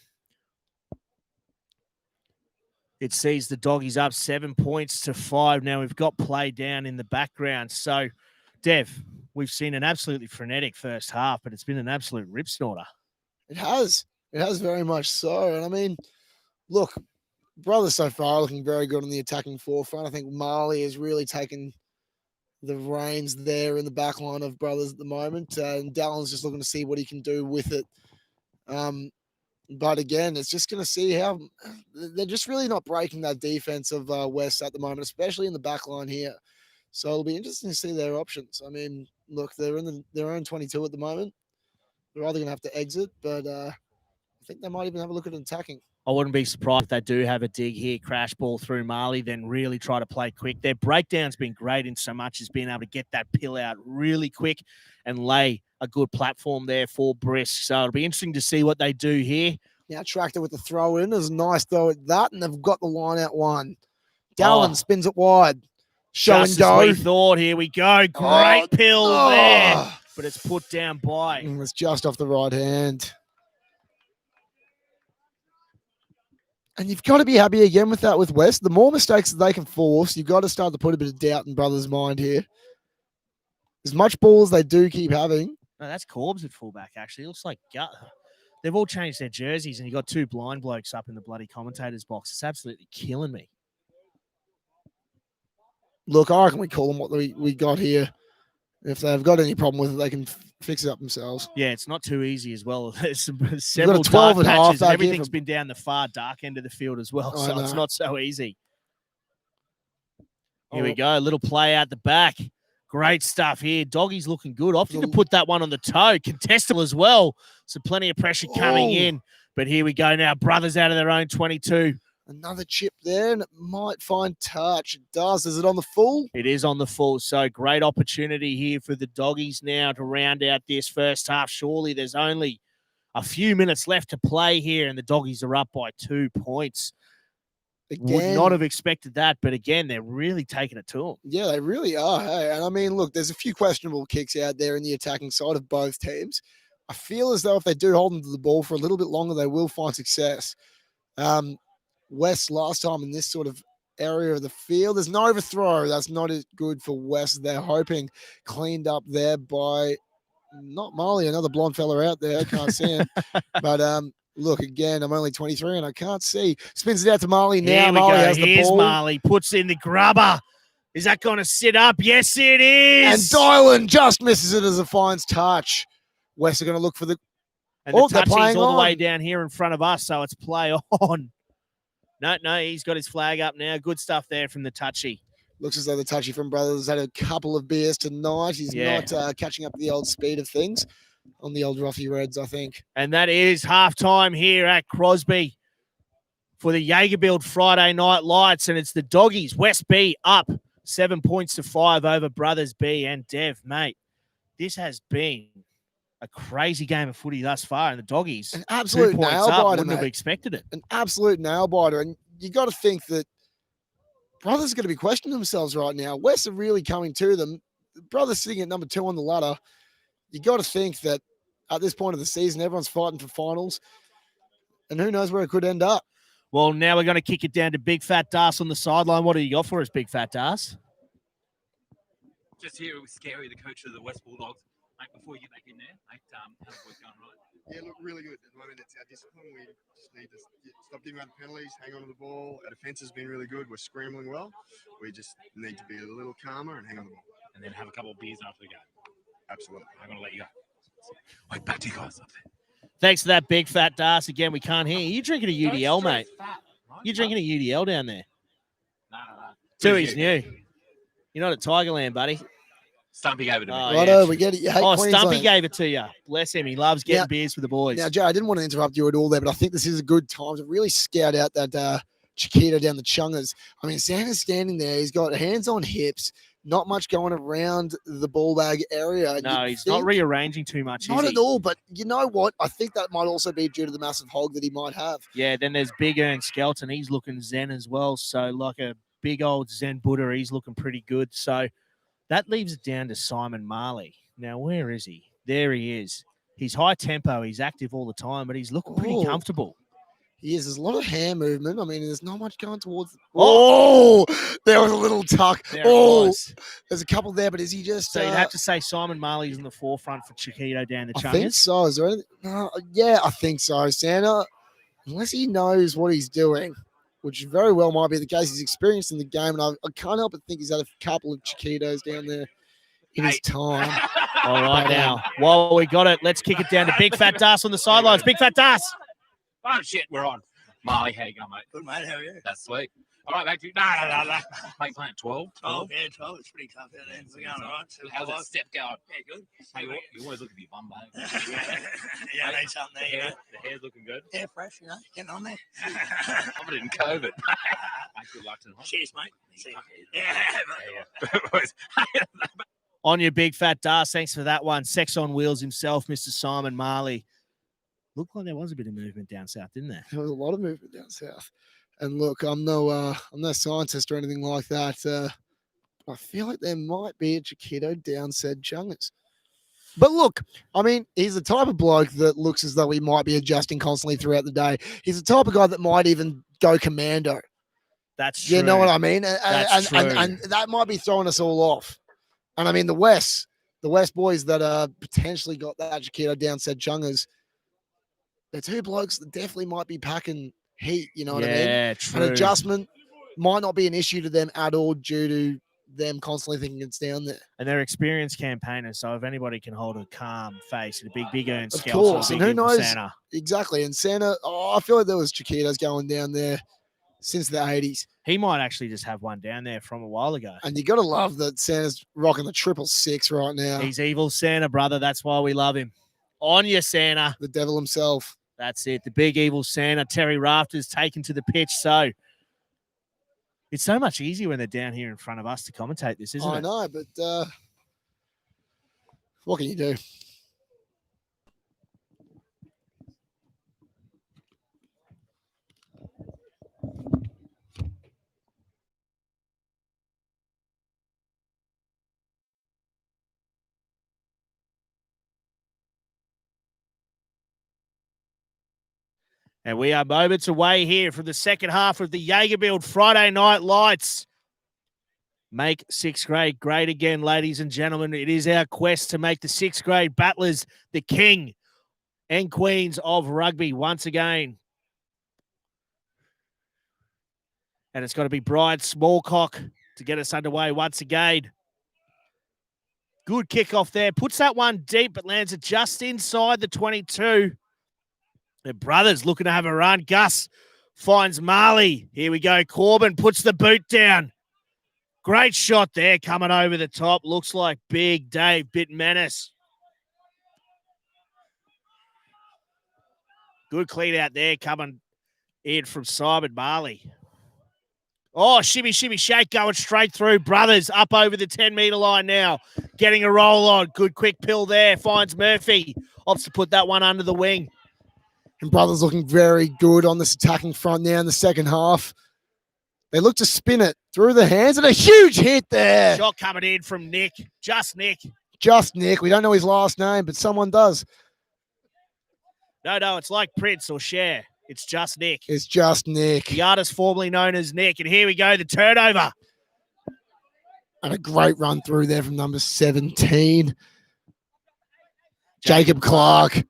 it sees the doggies up 7 points to 5. Now we've got play down in the background. So, Dev, we've seen an absolutely frenetic first half, but it's been an absolute rip snorter. It has. It has very much so. And I mean, look, Brothers so far looking very good on the attacking forefront. I think Marley has really taken the reins there in the back line of Brothers at the moment. And Dallon's just looking to see what he can do with it. But again, it's just going to see how they're just really not breaking that defense of West at the moment, especially in the back line here. So it'll be interesting to see their options. I mean, look, they're in their own 22 at the moment. They're either going to have to exit, but I think they might even have a look at attacking. I wouldn't be surprised if they do have a dig here, crash ball through Marley, then really try to play quick. Their breakdown's been great in so much as being able to get that pill out really quick and lay a good platform there for Brisk. So it'll be interesting to see what they do here. Now Tractor with the throw in is nice though at that, and they've got the line out one. Dallon spins it wide. Show just and go. As we thought, here we go. Great pill there, but it's put down by. It's just off the right hand. And you've got to be happy again with that with West. The more mistakes that they can force, you've got to start to put a bit of doubt in Brothers' mind here. As much ball as they do keep having. No, that's Corbs at fullback, actually. It looks like they've all changed their jerseys, and you got 2 blind blokes up in the bloody commentator's box. It's absolutely killing me. Look, I reckon we call them what we got here. If they've got any problem with it, they can fix it up themselves. Yeah, it's not too easy as well. There's several 12 dark and half patches, and back everything's been down the far dark end of the field as well, so it's not so easy. Here we go, a little play out the back. Great stuff here. Doggy's looking good. Opting to put that one on the toe. Contestable as well. So plenty of pressure coming in. But here we go now. Brothers out of their own 22. Another chip there, and it might find touch. It does. Is it on the full? It is on the full. So great opportunity here for the doggies now to round out this first half. Surely there's only a few minutes left to play here, and the doggies are up by 2 points. Again, would not have expected that, but again, they're really taking it to them. Yeah, they really are. Hey, and I mean, look, there's a few questionable kicks out there in the attacking side of both teams. I feel as though if they do hold them to the ball for a little bit longer, they will find success. West last time in this sort of area of the field. There's no overthrow. That's not as good for West. They're hoping cleaned up there by not Marley, another blonde fella out there. I can't see him. But look, again, I'm only 23 and I can't see. Spins it out to Marley now. Here we Marley go. has the Here's ball. Marley. Puts in the grubber. Is that going to sit up? Yes, it is. And Dylan just misses it as a finds touch. West are going to look for the... And the they're touchy's playing all the way on. down here in front of us, so it's play on. No, he's got his flag up now. Good stuff there from the touchy. Looks as though the touchy from Brothers had a couple of beers tonight. He's not catching up to the old speed of things on the old Roughy Reds, I think. And that is halftime here at Crosby for the Jager Build Friday Night Lights. And it's the Doggies, West B, up 7 points to 5 over Brothers B. And Dev, mate, this has been a crazy game of footy thus far. And the Doggies, an absolute 2 points nail up, biter, wouldn't have mate. expected it. An absolute nail biter. And you got to think that Brothers are going to be questioning themselves right now. West are really coming to them. Brothers sitting at number 2 on the ladder. You got to think that at this point of the season, everyone's fighting for finals. And who knows where it could end up. Well, now we're going to kick it down to Big Fat Das on the sideline. What do you got for us, Big Fat Das? Just here, it was scary, the coach of the West Bulldogs. Mate, before you get back in there, mate, how's the work going, right? Yeah, look, really good. At the moment, it's our discipline. We just need to stop giving out the penalties, hang on to the ball. Our defence has been really good. We're scrambling well. We just need to be a little calmer and hang on the ball. And then have a couple of beers after the game. Absolutely. I'm going to let you go. Wait, back to you guys up there. Thanks for that, Big Fat Das. Again, we can't hear you. You drinking a UDL, mate? Fat, right? You drinking a UDL down there? No. Tooheys new. You're not at Tigerland, buddy. Stumpy gave it to me. Oh, Righto, yeah. we get it. You hate Stumpy Queensland. gave it to you. Bless him. He loves getting beers for the boys. Now, Joe, I didn't want to interrupt you at all there, but I think this is a good time to really scout out that Chiquito down the Chungas. I mean, Santa's standing there. He's got hands on hips, not much going around the ball bag area. No, he's not rearranging too much, Not is at he? all, but you know what? I think that might also be due to the massive hog that he might have. Yeah, then there's Big Ern Skelton. He's looking zen as well. So like a big old Zen Buddha, he's looking pretty good. So that leaves it down to Simon Marley. Now, where is he? There he is. He's high tempo. He's active all the time, but he's looking pretty comfortable. He is. There's a lot of hand movement. I mean, there's not much going towards. Oh! There was a little tuck. There it was. There's a couple there, but is he just? So you'd have to say Simon Marley's in the forefront for Chiquito down the I think Chungas. so. Is there anything? Yeah, I think so. Santa, unless he knows what he's doing, which very well might be the case. He's experienced in the game, and I can't help but think he's had a couple of Chiquitos down there in his time. All right, now, while we got it, let's kick it down to Big Fat Das on the sidelines. Big Fat Das. Oh, shit, we're on. Marley, how you going, mate? Good, mate. How are you? That's sweet. All right, back to you. No. Mate, playing 12? 12, yeah, 12. It's pretty tough out there. We're going all right. How's that step going? Yeah, good. Hey, you always look at your bum, mate. Yeah, I need something there, you know. The hair's looking good. Yeah, fresh, you know. Getting on there. I'm in COVID. Mate, good luck tonight. Cheers, mate. See you. Yeah. On your Big Fat Das. Thanks for that one. Sex on Wheels himself, Mr. Simon Marley. Looked like there was a bit of movement down south, didn't there? There was a lot of movement down south. And look, I'm no scientist or anything like that. I feel like there might be a Chiquito down said Chungas. But look, I mean, he's the type of bloke that looks as though he might be adjusting constantly throughout the day. He's the type of guy that might even go commando. That's true. You know what I mean? That's true. And that might be throwing us all off. And I mean, the West boys that potentially got that Chiquito down said Chungas, they're two blokes that definitely might be packing heat, you know what I mean? Yeah, true. An adjustment might not be an issue to them at all due to them constantly thinking it's down there. And they're experienced campaigners, so if anybody can hold a calm face and a big Ern Of Skelton, course, big and who Evil knows? Santa. Exactly. And Santa, I feel like there was Chiquitos going down there since the 80s. He might actually just have one down there from a while ago. And you got to love that Santa's rocking the 666 right now. He's evil Santa, brother. That's why we love him. On you, Santa. The devil himself. That's it. The big evil Santa. Terry Rafters taken to the pitch. So it's so much easier when they're down here in front of us to commentate this, isn't it? I know, but what can you do? And we are moments away here from the second half of the Jager Build Friday Night Lights. Make sixth grade great again, ladies and gentlemen. It is our quest to make the sixth grade battlers the king and queens of rugby once again. And it's got to be Brian Smallcock to get us underway once again. Good kickoff there. Puts that one deep, but lands it just inside the 22. The brothers looking to have a run. Gus finds Marley. Here we go. Corbin puts the boot down. Great shot there coming over the top. Looks like Big Dave bit menace. Good clean out there coming in from Simon Marley. Oh, shimmy, shimmy, shake going straight through. Brothers up over the 10-metre line now. Getting a roll on. Good quick pill there. Finds Murphy. Opts to put that one under the wing. And Brothers looking very good on this attacking front now in the second half. They look to spin it through the hands and a huge hit there. Shot coming in from Nick. Just Nick. Just Nick. We don't know his last name, but someone does. No, it's like Prince or Cher. It's just Nick. It's just Nick. The artist formerly known as Nick. And here we go, the turnover. And a great run through there from number 17. Jacob Clark.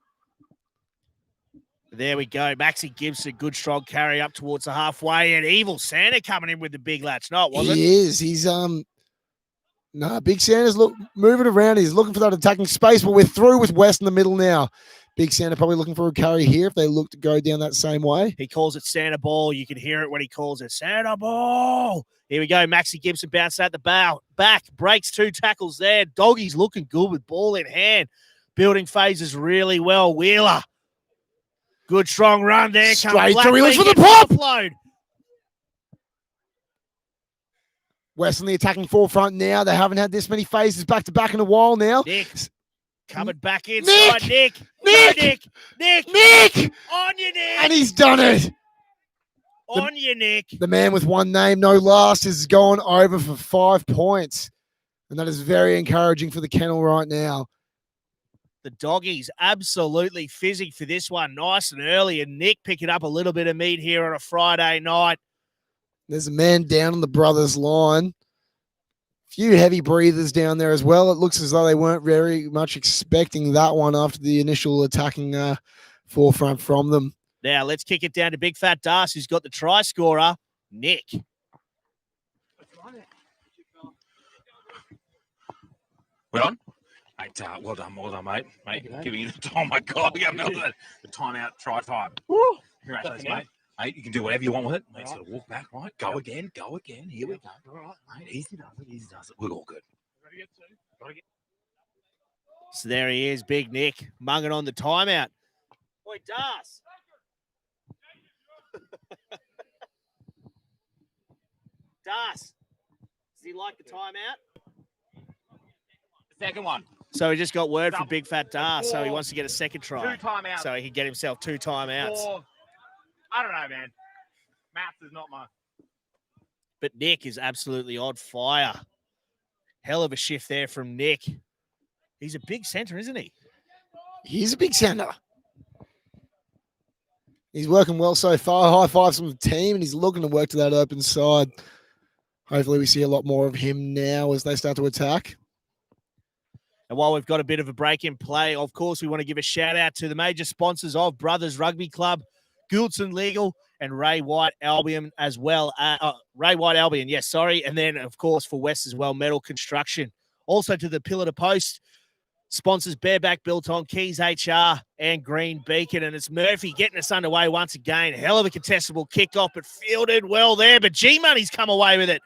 There we go. Maxie Gibson, good strong carry up towards the halfway. And Evil Santa coming in with the big latch. No, it wasn't. He is. He's Big Santa's moving around. He's looking for that attacking space, but we're through with West in the middle now. Big Santa probably looking for a carry here if they look to go down that same way. He calls it Santa Ball. You can hear it when he calls it Santa Ball. Here we go. Maxie Gibson bounced at the back. Breaks 2 tackles there. Doggy's looking good with ball in hand. Building phases really well. Wheeler. Good strong run there. Straight through. He looks for the pop. Load. West on the attacking forefront now. They haven't had this many phases back to back in a while now. Nick. Coming back inside. Nick. Nick. On you, Nick. And he's done it. On you, Nick. The man with one name, no last, is going over for 5 points. And that is very encouraging for the kennel right now. The doggies absolutely fizzing for this one. Nice and early. And Nick picking up a little bit of meat here on a Friday night. There's a man down on the brothers' line. Few heavy breathers down there as well. It looks as though they weren't very much expecting that one after the initial attacking forefront from them. Now let's kick it down to Big Fat Das, who's got the try scorer, Nick. We're on? Mate, well done, mate. Giving you the, oh my God, the timeout, try time. Congratulations, mate. Mate, you can do whatever you want with it. Mate, sort of walk back, right? Go again. Here we go. All right, mate. Easy does it. We're all good. So there he is, Big Nick, munging on the timeout. Boy, Das. Das. Does he like the timeout? The second one. So he just got word from Big Fat Das, so he wants to get a second try. 2 timeouts. So he can get himself 2 timeouts. I don't know, man. Maths is not my... But Nick is absolutely on fire. Hell of a shift there from Nick. He's a big centre, isn't he? He's a big centre. He's working well so far. High fives from the team, and he's looking to work to that open side. Hopefully we see a lot more of him now as they start to attack. And while we've got a bit of a break in play, of course, we want to give a shout out to the major sponsors of Brothers Rugby Club, Gouldson Legal, and Ray White Albion as well. Ray White Albion, yes, sorry. And then, of course, for West as well, Metal Construction. Also to the Pillar to Post sponsors, Bareback Biltong, Keys HR, and Green Beacon. And it's Murphy getting us underway once again. Hell of a contestable kickoff, but fielded well there. But G-Money's come away with it.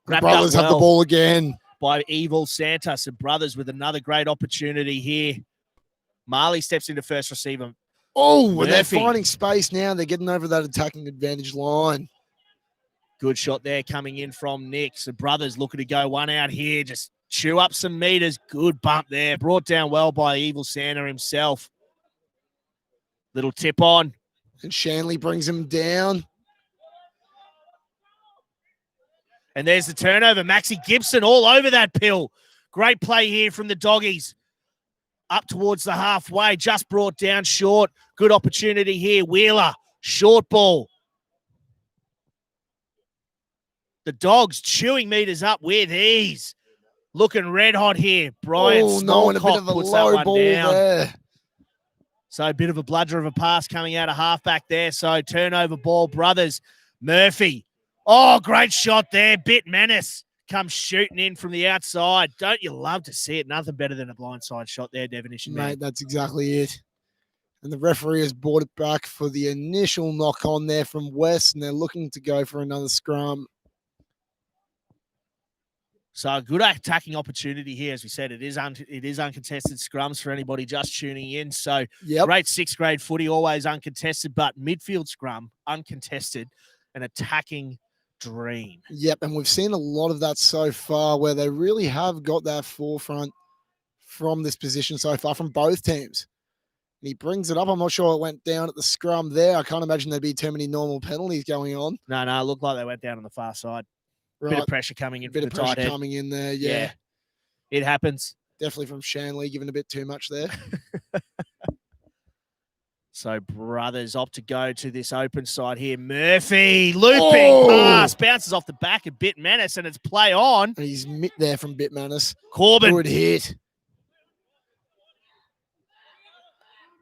The brothers have the ball again. By Evil Santa. So Brothers with another great opportunity here. Marley steps into first receiver. Oh, and they're finding space now. They're getting over that attacking advantage line. Good shot there coming in from Nick. So Brothers looking to go one out here. Just chew up some meters. Good bump there. Brought down well by Evil Santa himself. Little tip on. And Shanley brings him down. And there's the turnover. Maxie Gibson all over that pill. Great play here from the doggies. up towards the halfway, just brought down short. Good opportunity here. Wheeler, short ball. The Dogs chewing meters up with ease. Looking red hot here. Brian no, and a bit Smallcock of a puts that low one ball down. there. So a bit of a bludger of a pass coming out of halfback there. So turnover ball, Brothers. Murphy. Oh, great shot there. Bit menace. Comes shooting in from the outside. Don't you love to see it? Nothing better than a blindside shot there, Definition Man. Mate, that's exactly it. And the referee has brought it back for the initial knock on there from West, and they're looking to go for another scrum. So a good attacking opportunity here. As we said, it is uncontested scrums for anybody just tuning in. So great sixth grade footy, always uncontested, but midfield scrum, uncontested, an attacking dream. Yep, and we've seen a lot of that so far where they really have got that forefront from this position so far from both teams. And he brings it up. I'm not sure it went down at the scrum there. I can't imagine there'd be too many normal penalties going on. No, it looked like they went down on the far side. Right. Bit of pressure coming in. Bit of pressure coming in there, yeah. It happens. Definitely from Shanley, giving a bit too much there. So Brothers opt to go to this open side here. Murphy, looping pass, bounces off the back of Bit Menace, and it's play on. And he's mit there from Bit Menace. Corbin. Good hit.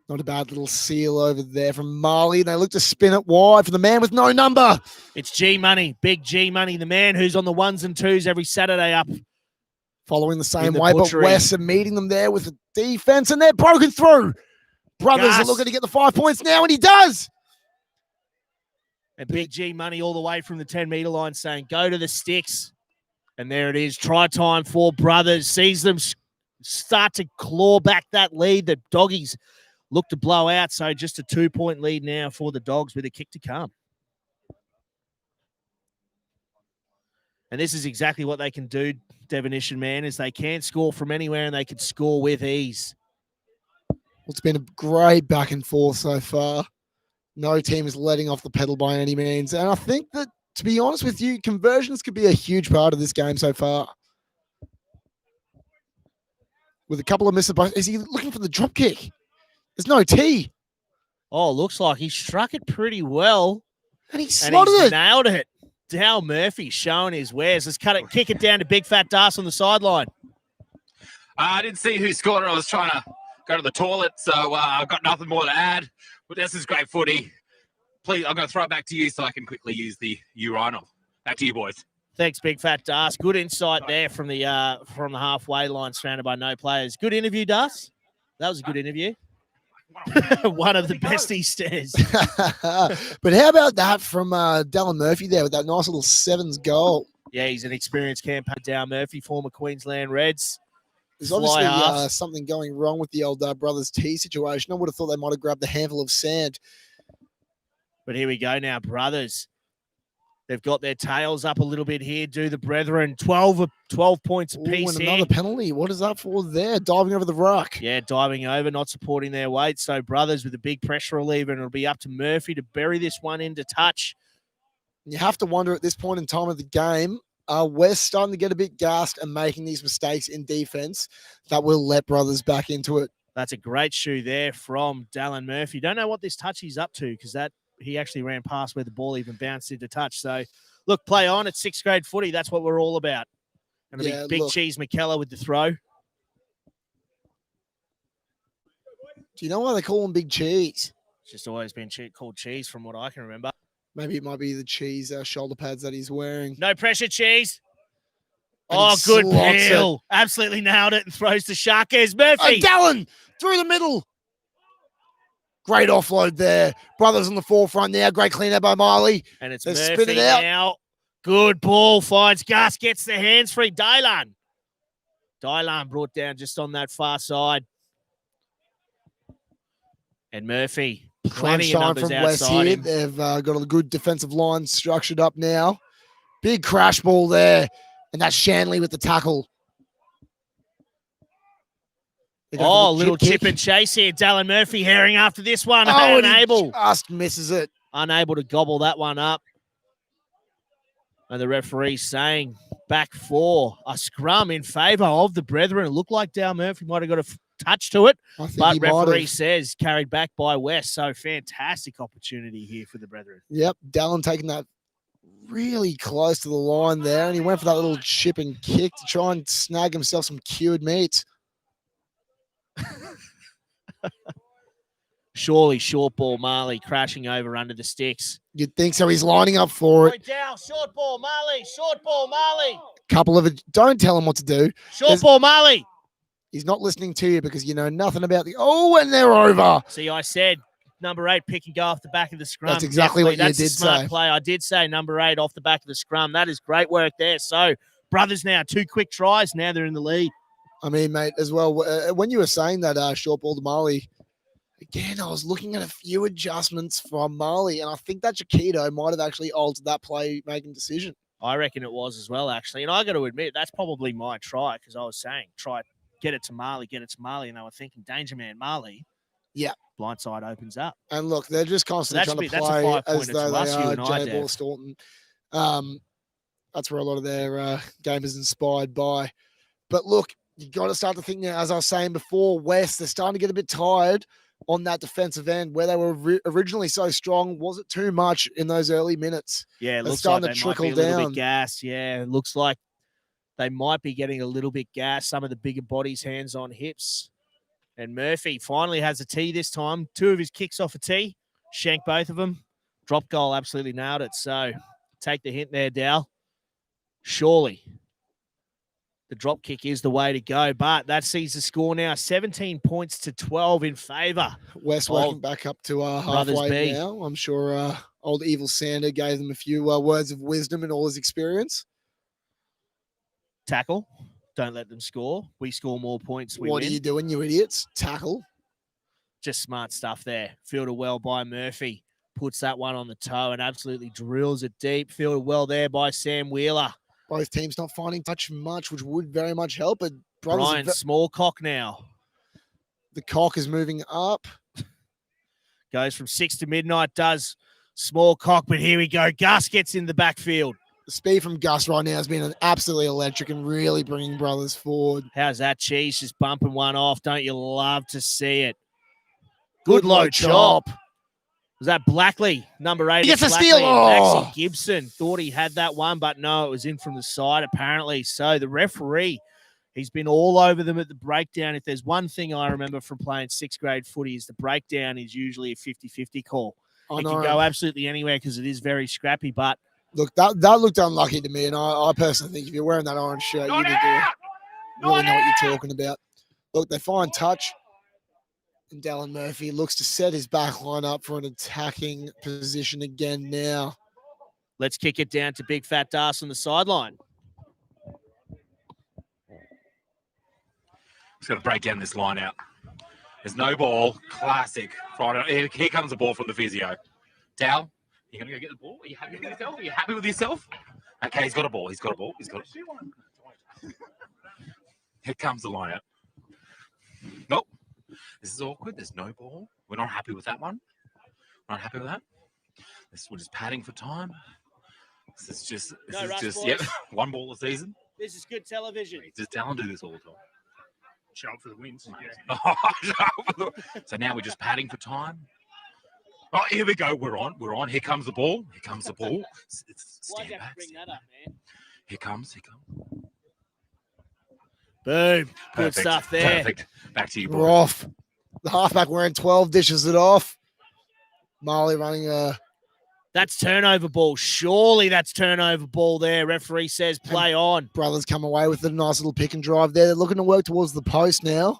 Not a bad little seal over there from Marley. They look to spin it wide for the man with no number. It's G Money, big G Money, the man who's on the ones and twos every Saturday up. Following the same way, but West are meeting them there with the defense, and they're broken through. Brothers are looking to get the 5 points now, and he does. And big G Money all the way from the 10-metre line saying, go to the sticks. And there it is. Try time for Brothers. Sees them start to claw back that lead. The Doggies look to blow out. So just a 2-point lead now for the Dogs with a kick to come. And this is exactly what they can do, Definition Man, is they can score from anywhere and they can score with ease. Well, it's been a great back and forth so far. No team is letting off the pedal by any means. And I think that, to be honest with you, conversions could be a huge part of this game so far. With a couple of misses. Is he looking for the drop kick? There's no T. Oh, looks like he struck it pretty well. And he slotted it. Nailed it. Dal Murphy showing his wares. Let's kick it down to Big Fat Das on the sideline. I didn't see who scored it. I was trying to go to the toilet, so I've got nothing more to add. But this is great footy. Please, I'm going to throw it back to you so I can quickly use the urinal. Back to you, boys. Thanks, Big Fat Das. Good insight there from the halfway line, surrounded by no players. Good interview, Das. That was a good interview. One of the best Easters. But how about that from Dallin Murphy there with that nice little sevens goal? Yeah, he's an experienced campaign. Dal Murphy, former Queensland Reds. There's obviously something going wrong with the old Brothers T situation. I would have thought they might have grabbed the handful of sand. But here we go now, Brothers. They've got their tails up a little bit here. Do the brethren 12 points apiece and here. Another penalty. What is that for there? Diving over the ruck. Yeah, diving over, not supporting their weight. So Brothers with a big pressure reliever, and it'll be up to Murphy to bury this one into touch. You have to wonder at this point in time of the game, West starting to get a bit gassed and making these mistakes in defense that will let Brothers back into it. That's a great shoe there from Dallin Murphy. Don't know what this touch he's up to because he actually ran past where the ball even bounced into touch. So, look, play on. It's sixth grade footy. That's what we're all about. And it'll be Big Cheese McKellar with the throw. Do you know why they call him Big Cheese? It's just always been called Cheese from what I can remember. Maybe it might be the cheese shoulder pads that he's wearing. No pressure, Cheese. And good peel. Absolutely nailed it and throws to Sharkers. Murphy. Dallin through the middle. Great offload there. Brothers on the forefront now. Great clean out by Marley. And it's They're Murphy spinning out. Now. Good ball. Finds Gus. Gets the hands free. Dylan brought down just on that far side. And Murphy. Plenty of numbers from West outside here. him. They've got a good defensive line structured up now. Big crash ball there. And that's Shanley with the tackle. Oh, little chip and chase here. Dallin Murphy herring after this one. Oh, unable. He just misses it. Unable to gobble that one up. And the referee saying back for a scrum in favour of the Brethren. It looked like Dale Murphy might have got a touch to it, but referee says carried back by West. So fantastic opportunity here for the Brethren. Yep, Dallin taking that really close to the line there, and he went for that little chip and kick to try and snag himself some cured meat. Surely short ball Marley crashing over under the sticks. You'd think so. He's lining up for it. Down, short ball Marley, short ball Marley. Couple of it. Don't tell him what to do. Short ball Marley. He's not listening to you because you know nothing about the. Oh, and they're over. See, I said number 8 pick and go off the back of the scrum. That's exactly what you did a smart say. Play. I did say number 8 off the back of the scrum. That is great work there. So Brothers now 2 quick tries. Now they're in the lead. I mean, mate, as well, when you were saying that short ball to Marley, again, I was looking at a few adjustments from Marley, and I think that Chiquito might have actually altered that play-making decision. I reckon it was as well, actually. And I got to admit, that's probably my try, because I was saying, get it to Marley, and they were thinking, danger man, Marley. Yeah. Blindside opens up. And look, they're just constantly trying to play as though they are Jay Ball Staunton. That's where a lot of their game is inspired by. But look, you got to start to think now, as I was saying before, West, they're starting to get a bit tired on that defensive end where they were originally so strong. Was it too much in those early minutes? Yeah, it looks like they might be a little bit gassed. Yeah, it looks like they might be getting a little bit gassed. Some of the bigger bodies, hands on hips. And Murphy finally has a tee this time. 2 of his kicks off a tee. Shanked both of them. Drop goal, absolutely nailed it. So take the hint there, Dal. Surely the drop kick is the way to go, but that sees the score now 17 points to 12 in favour. West working back up to halfway now. I'm sure old Evil Sander gave them a few words of wisdom in all his experience. Tackle. Don't let them score. We score more points. What are you doing, you idiots? Tackle. Just smart stuff there. Fielded well by Murphy. Puts that one on the toe and absolutely drills it deep. Fielded well there by Sam Wheeler. Both teams not finding touch much, which would very much help. But Brian Smallcock now. The cock is moving up. Goes from 6 to midnight, does Smallcock, but here we go. Gus gets in the backfield. The speed from Gus right now has been absolutely electric and really bringing Brothers forward. How's that, Cheese? Just bumping one off. Don't you love to see it? Good low chop. Was that Blackley, number 8? He gets a steal. Maxie Gibson thought he had that one, but no, it was in from the side apparently. So the referee, he's been all over them at the breakdown. If there's one thing I remember from playing 6th grade footy is the breakdown is usually a 50-50 call. It can go absolutely anywhere because it is very scrappy, but look, that looked unlucky to me, and I personally think if you're wearing that orange shirt, you need to really know what you're talking about. Look, they find touch. And Dallin Murphy looks to set his back line up for an attacking position again now. Let's kick it down to Big Fat Das on the sideline. Just got to break down this line out. There's no ball. Classic. Friday. Here comes the ball from the physio. Dal, you going to go get the ball? Are you happy with yourself? Are you happy with yourself? Okay, he's got a ball. He's got a ball. Here comes the line out. Nope. This is awkward. There's no ball. We're not happy with that one. We're not happy with that. We're just padding for time. This is just yep, 1 ball a season. This is good television. Does Dallin do this all the time? Show up for the wins. So now we're just padding for time. Oh, here we go. We're on. Here comes the ball. Why'd you have to bring that up, man? Here comes. Boom. Good stuff there. Perfect. Back to you, boy. We're off. The halfback wearing 12 dishes it off. Marley running a... That's turnover ball. Surely that's turnover ball there. Referee says play on. Brothers come away with a nice little pick and drive there. They're looking to work towards the post now.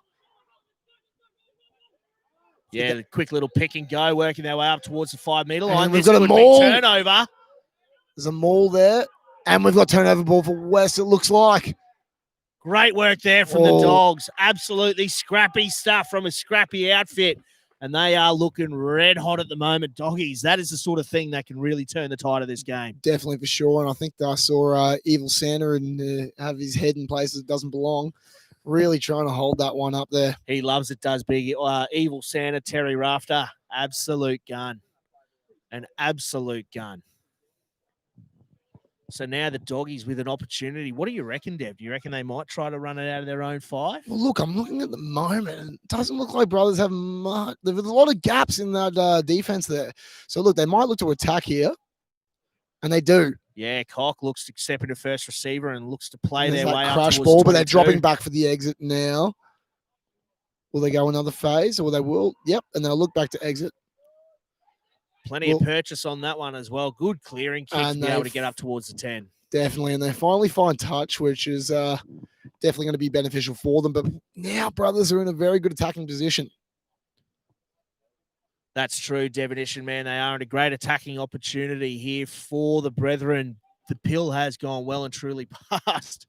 Yeah, the quick little pick and go, working their way up towards the 5-metre line. We've got a maul. Turnover. There's a maul there. And we've got turnover ball for West, it looks like. Great work there from the Dogs. Absolutely scrappy stuff from a scrappy outfit. And they are looking red hot at the moment, Doggies. That is the sort of thing that can really turn the tide of this game. Definitely for sure. And I think I saw Evil Santa and have his head in places it doesn't belong. Really trying to hold that one up there. He loves it, does big. Evil Santa, Terry Rafter. Absolute gun. An absolute gun. So now the Doggies with an opportunity. What do you reckon, Dev? Do you reckon they might try to run it out of their own 5? Well, look, I'm looking at the moment, and it doesn't look like Brothers have much. There's a lot of gaps in that defense there. So look, they might look to attack here, and they do. Yeah, Cock looks to step into first receiver and looks to play There's their that way up crash towards ball, but they're 22. dropping back for the exit now. Will they go another phase, or they will? Yep, and they'll look back to exit. Plenty of purchase on that one as well. Good clearing kick to be able to get up towards the 10. Definitely, and they finally find touch, which is definitely going to be beneficial for them. But now Brothers are in a very good attacking position. That's true, Devonish, man. They are in a great attacking opportunity here for the Brethren. The pill has gone well and truly past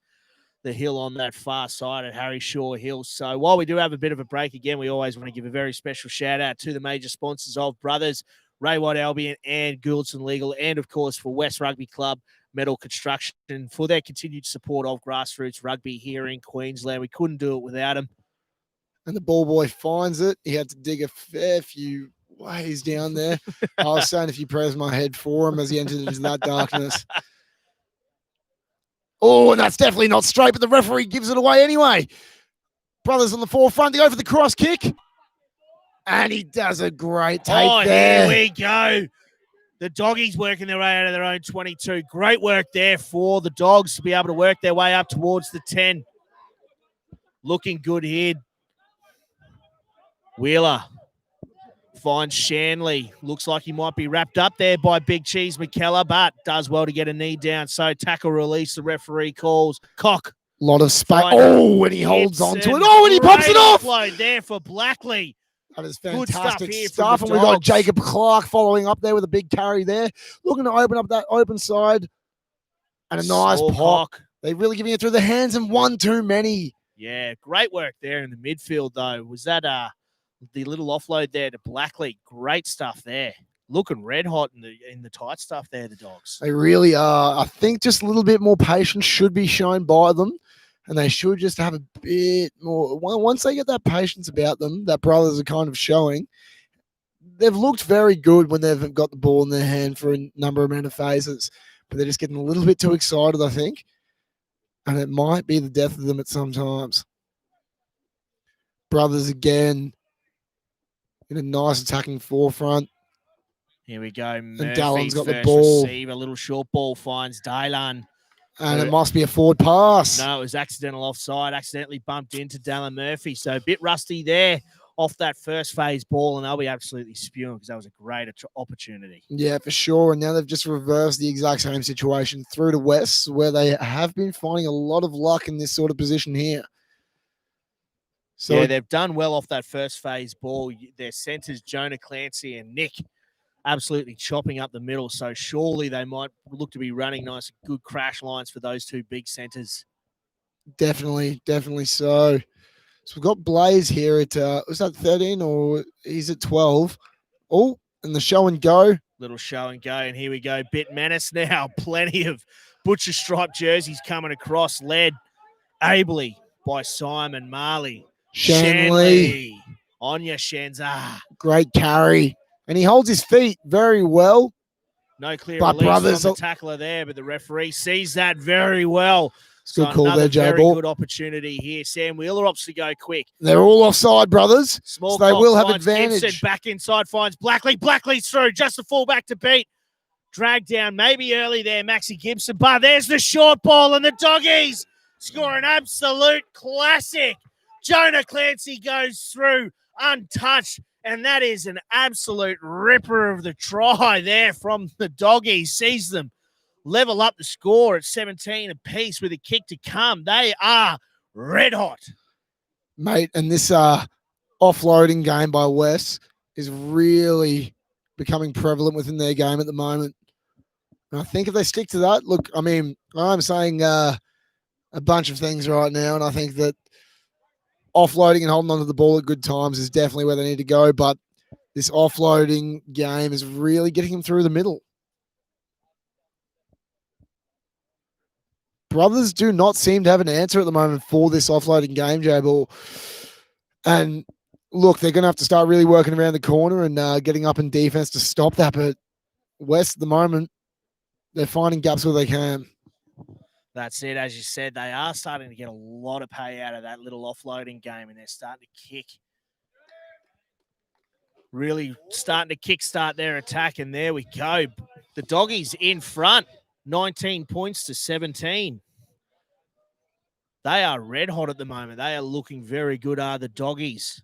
the hill on that far side at Harry Shaw Hill. So while we do have a bit of a break, again, we always want to give a very special shout out to the major sponsors of Brothers, Ray White Albion and Gouldson Legal, and of course for West Rugby Club Metal Construction for their continued support of grassroots rugby here in Queensland. We couldn't do it without them. And the ball boy finds it. He had to dig a fair few ways down there. I was saying if you press my head for him as he entered into that darkness. Oh, and that's definitely not straight, but the referee gives it away anyway. Brothers on the forefront. They go for the cross kick. And he does a great take there. Here we go. The Doggies working their way out of their own 22. Great work there for the Dogs to be able to work their way up towards the 10. Looking good here. Wheeler finds Shanley. Looks like he might be wrapped up there by Big Cheese McKellar, but does well to get a knee down. So tackle release, the referee calls. Cock. A lot of space. Oh, and he holds on to it. Oh, and he pops it off. Offload there for Blackley. That is fantastic stuff stuff. And we've got Jacob Clark following up there with a big carry there. Looking to open up that open side. And a nice pop. They're really giving it through the hands and one too many. Yeah, great work there in the midfield, though. Was that the little offload there to Blackley? Great stuff there. Looking red hot in the tight stuff there, the Dogs. They really are. I think just a little bit more patience should be shown by them. And they should just have a bit more. Once they get that patience about them, that Brothers are kind of showing, they've looked very good when they've got the ball in their hand for a number amount of phases. But they're just getting a little bit too excited, I think. And it might be the death of them at some times. Brothers again in a nice attacking forefront. Here we go. Murphy, and Dallon's got the ball. Receive. A little short ball finds Dallon. And it must be a forward pass. No, it was accidental offside. Accidentally bumped into Dallon Murphy. So a bit rusty there off that first phase ball. And they'll be absolutely spewing because that was a great opportunity. Yeah, for sure. And now they've just reversed the exact same situation through to West, where they have been finding a lot of luck in this sort of position here. So yeah, they've done well off that first phase ball. Their centers, Jonah Clancy and Nick, absolutely chopping up the middle. So surely they might look to be running nice, good crash lines for those two big centers. Definitely so. So we've got Blaze here at, was that 13 or he's at 12? Oh, and the show and go. Little show and go. And here we go. Bit menace now. Plenty of butcher stripe jerseys coming across, led ably by Simon Marley. Shanley. On your Shenza. Great carry. And he holds his feet very well. No clear release from the tackler there, but the referee sees that very well. It's a good call there, Jager. Very good opportunity here. Sam Wheeler opts to go quick. They're all offside, brothers. So they will have advantage. Gibson back inside finds Blackley. Blackley's through. Just the fullback to beat. Drag down maybe early there, Maxi Gibson. But there's the short ball, and the Doggies score an absolute classic. Jonah Clancy goes through untouched. And that is an absolute ripper of the try there from the Doggies. Sees them level up the score at 17 apiece with a kick to come. They are red hot. Mate, and this offloading game by West is really becoming prevalent within their game at the moment. And I think if they stick to that, look, I mean, I'm saying a bunch of things right now, and I think that offloading and holding onto the ball at good times is definitely where they need to go, but this offloading game is really getting him through the middle. Brothers do not seem to have an answer at the moment for this offloading game, J-Ball. And look, they're going to have to start really working around the corner and getting up in defense to stop that, but West at the moment, They're finding gaps where they can. That's it. As you said, they are starting to get a lot of pay out of that little offloading game, and they're starting to kick. Really starting to kickstart their attack, and there we go. The Doggies in front, 19 points to 17. They are red hot at the moment. They are looking very good, are the Doggies.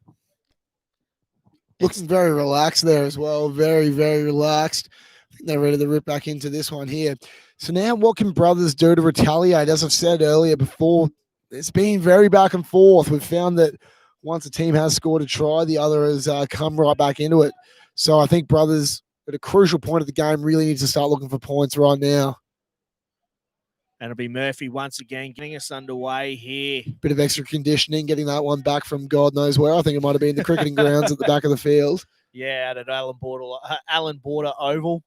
Looking very relaxed there as well. Very, very relaxed. I think they're ready to rip back into this one here. So now what can Brothers do to retaliate? As I've said earlier before, it's been very back and forth. We've found that once a team has scored a try, the other has come right back into it. So I think Brothers, at a crucial point of the game, really needs to start looking for points right now. And it'll be Murphy once again getting us underway here. Bit of extra conditioning, getting that one back from God knows where. I think it might have been the cricketing grounds at the back of the field. Yeah, out at Allen Border Oval,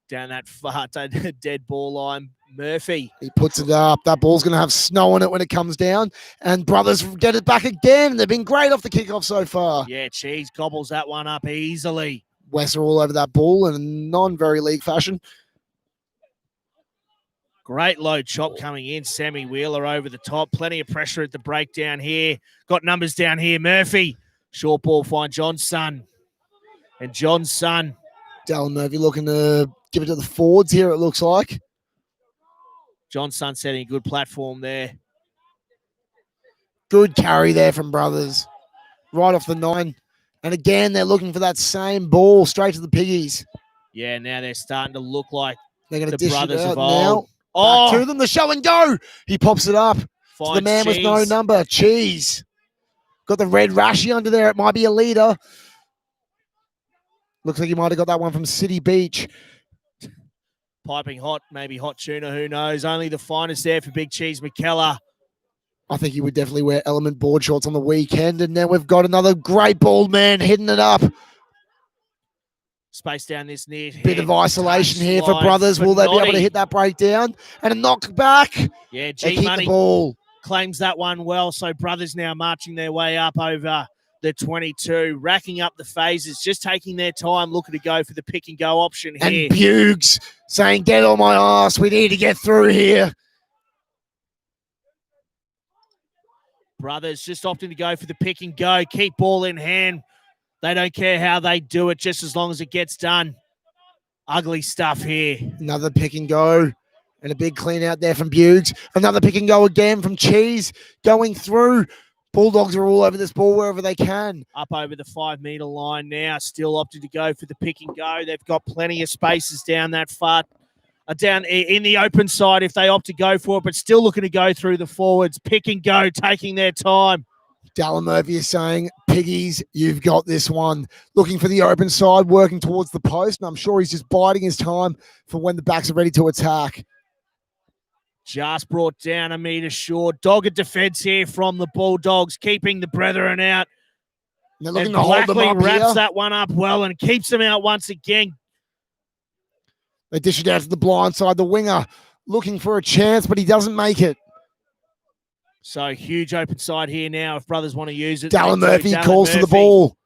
down that far dead ball line. Murphy. He puts it up. That ball's going to have snow on it when it comes down. And Brothers get it back again. They've been great off the kickoff so far. Yeah, Cheese gobbles that one up easily. West are all over that ball in a non-very league fashion. Great low chop coming in. Sammy Wheeler over the top. Plenty of pressure at the breakdown here. Got numbers down here. Murphy. Short ball find John's son. And John's son. Dallin Murphy looking to give it to the forwards here, it looks like. John's son setting a good platform there. Good carry there from Brothers. Right off the 9. And again, they're looking for that same ball straight to the piggies. Yeah, now they're starting to look like they're going to the dish Brothers it out of old. now. Back to them, the show and go. He pops it up to the man with no number, Cheese. Got the red rashy under there. It might be a leader. Looks like he might have got that one from City Beach. Piping hot, maybe hot tuna, who knows. Only the finest there for Big Cheese McKellar. I think he would definitely wear Element board shorts on the weekend. And then we've got another great bald man hitting it up. Space down this near. Bit of isolation here for Brothers. Will they be able to hit that breakdown? And a knock back. Yeah, They keep the ball. Claims that one well. So Brothers now marching their way up over the 22, racking up the phases, just taking their time, looking to go for the pick and go option here. And Bugs saying, get on my ass. We need to get through here. Brothers just opting to go for the pick and go. Keep ball in hand. They don't care how they do it, just as long as it gets done. Ugly stuff here. Another pick and go. And a big clean out there from Bugs. Another pick and go again from Cheese. Going through. Bulldogs are all over this ball wherever they can. Up over the 5 metre line now. Still opted to go for the pick and go. They've got plenty of spaces down that far. Down in the open side if they opt to go for it, but still looking to go through the forwards. Pick and go, taking their time. Dallin Murphy is saying, Piggies, you've got this one. Looking for the open side, working towards the post, and I'm sure he's just biding his time for when the backs are ready to attack. Just brought down a metre short. Dogged defence here from the Bulldogs, keeping the brethren out. And they're looking to hold them up wraps here. that one up well and keeps them out once again. They dish it out to the blind side. The winger looking for a chance, but he doesn't make it. So huge open side here now if Brothers want to use it. Dallin Murphy calls for the ball.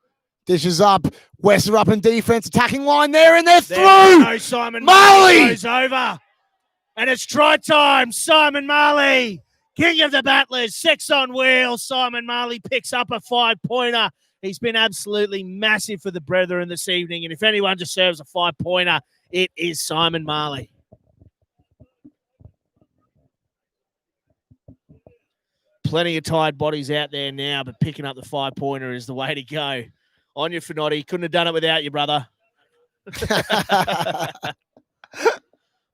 Dishes up. West are up in defense. Attacking line there, and they're through. No, Simon Marley goes over. And it's try time. Simon Marley, king of the battlers, 6 on wheels. Simon Marley picks up a 5-pointer. He's been absolutely massive for the brethren this evening. And if anyone deserves a 5-pointer, it is Simon Marley. Plenty of tired bodies out there now, but picking up the 5-pointer is the way to go. On you, Finotti. Couldn't have done it without you, brother.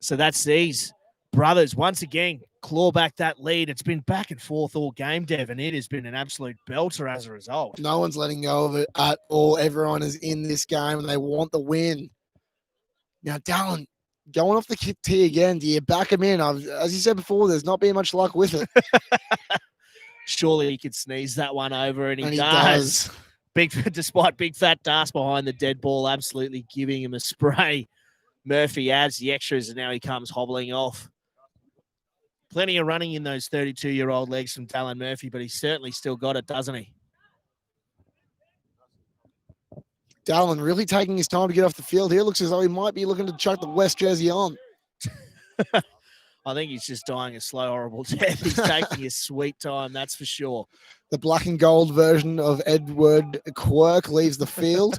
So that's these Brothers once again claw back that lead. It's been back and forth all game, Devon. It has been an absolute belter as a result. No one's letting go of it at all. Everyone is in this game and they want the win. Now, Dallin, going off the kick tee again, do you back him in? As you said before, there's not been much luck with it. Surely he could sneeze that one over, and he does. Despite big fat Das behind the dead ball, absolutely giving him a spray. Murphy adds the extras, and now he comes hobbling off. Plenty of running in those 32-year-old legs from Dallin Murphy, but he's certainly still got it, doesn't he? Dallin really taking his time to get off the field here. Looks as though he might be looking to chuck the West jersey on. I think he's just dying a slow, horrible death. He's taking his sweet time, that's for sure. The black and gold version of Edward Quirk leaves the field.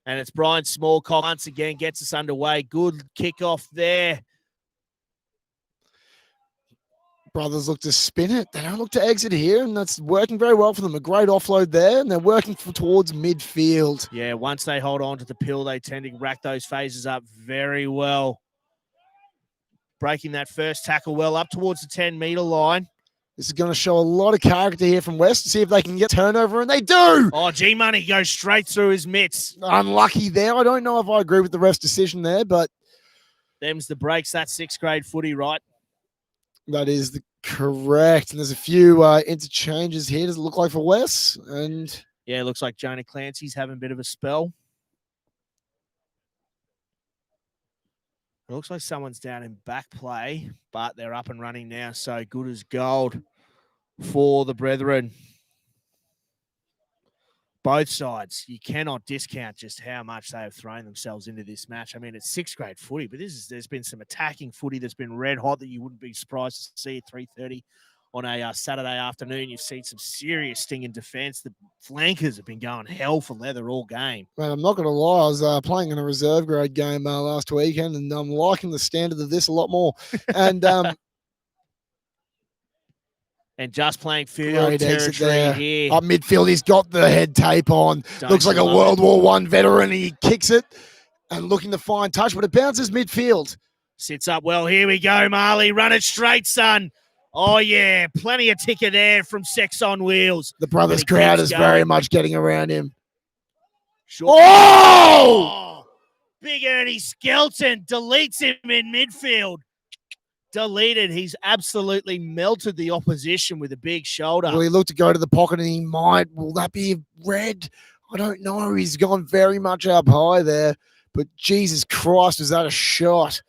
And it's Brian Smallcock once again gets us underway. Good kickoff there. Brothers look to spin it. They don't look to exit here, and that's working very well for them. A great offload there, and they're working towards midfield. Yeah, once they hold on to the pill, they tend to rack those phases up very well. Breaking that first tackle well up towards the 10-metre line. This is going to show a lot of character here from West to see if they can get turnover, and they do! Oh, G-Money goes straight through his mitts. Unlucky there. I don't know if I agree with the ref's decision there, but... Them's the breaks. That's 6th grade footy, right? That is correct. And there's a few interchanges here, does it look like, for Wes? And yeah, it looks like Jonah Clancy's having a bit of a spell. It looks like someone's down in back play, but they're up and running now. So good as gold for the brethren. Both sides, you cannot discount just how much they have thrown themselves into this match. I mean, it's 6th grade footy, but there's been some attacking footy that's been red hot that you wouldn't be surprised to see at 3:30 on a Saturday afternoon. You've seen some serious sting in defence. The flankers have been going hell for leather all game. Man, I'm not going to lie. I was playing in a reserve grade game last weekend, and I'm liking the standard of this a lot more. And and just playing field territory here. Up midfield, he's got the head tape on. Looks like a World War I veteran. He kicks it and looking to find touch, but it bounces midfield. Sits up well. Here we go, Marley. Run it straight, son. Oh, yeah. Plenty of ticker there from Sex on Wheels. The brothers crowd is very much getting around him. Short. Oh! Big Ernie Skelton deletes him in midfield. Deleted. He's absolutely melted the opposition with a big shoulder. Well, he looked to go to the pocket and he might. Will that be red? I don't know. He's gone very much up high there. But Jesus Christ, was that a shot?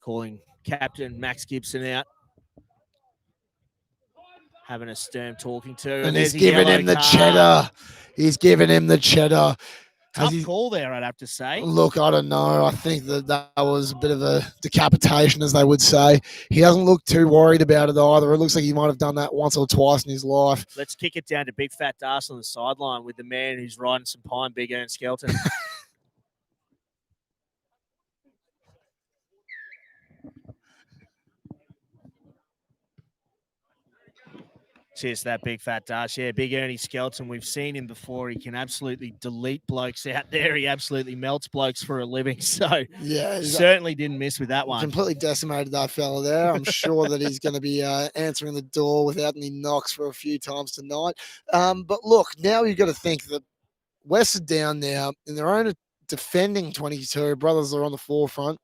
Calling Captain Max Gibson out. Having a stern talking to. And he's giving him the cheddar. He's giving him the cheddar. Tough call there, I'd have to say. Look, I don't know. I think that was a bit of a decapitation, as they would say. He doesn't look too worried about it either. It looks like he might have done that once or twice in his life. Let's kick it down to Big Fat Darce on the sideline with the man who's riding some pine, Big Ern Skelton. Cheers to that Big Fat Dash. Yeah, Big Ernie Skelton. We've seen him before. He can absolutely delete blokes out there. He absolutely melts blokes for a living. So yeah, certainly didn't miss with that one. Completely decimated that fella there. I'm sure that he's going to be answering the door without any knocks for a few times tonight. But look, now you've got to think that West are down now in their own defending 22. Brothers are on the forefront.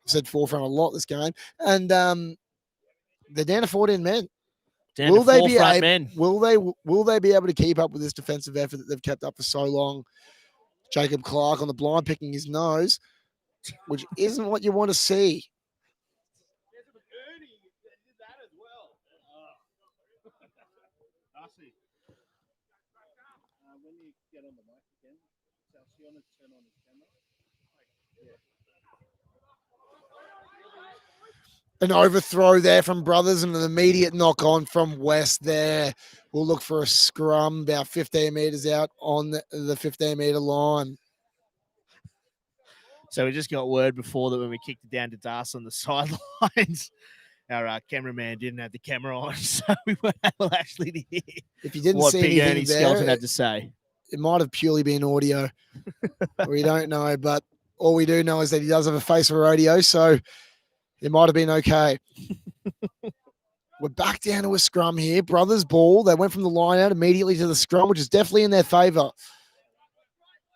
I've said forefront a lot this game. And they're down to 14 men. Will they be able to keep up with this defensive effort that they've kept up for so long? Jacob Clark on the blind picking his nose, which isn't what you want to see. An overthrow there from Brothers and an immediate knock on from West there. We'll look for a scrum about 15 metres out on the 15-metre line. So we just got word before that when we kicked it down to Darce on the sidelines, our cameraman didn't have the camera on, so we weren't able actually to hear if you didn't what see Big Ernie anything Skelton there, had to say. It might have purely been audio. We don't know, but all we do know is that he does have a face for radio, so it might have been okay. We're back down to a scrum here. Brothers ball. They went from the line out immediately to the scrum, which is definitely in their favour.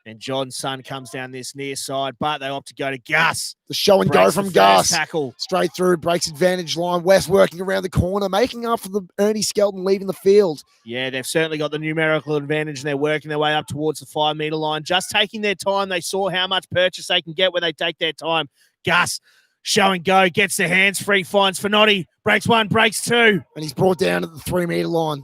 And John's son comes down this near side, but they opt to go to Gus. The show and go from Gus. Tackle. Straight through, breaks advantage line. West working around the corner, making up for the Ernie Skelton leaving the field. Yeah, they've certainly got the numerical advantage, and they're working their way up towards the 5-metre line. Just taking their time. They saw how much purchase they can get when they take their time. Gus. Show and go, gets the hands free, finds Finotti, breaks one, breaks two. And he's brought down at the 3-metre line.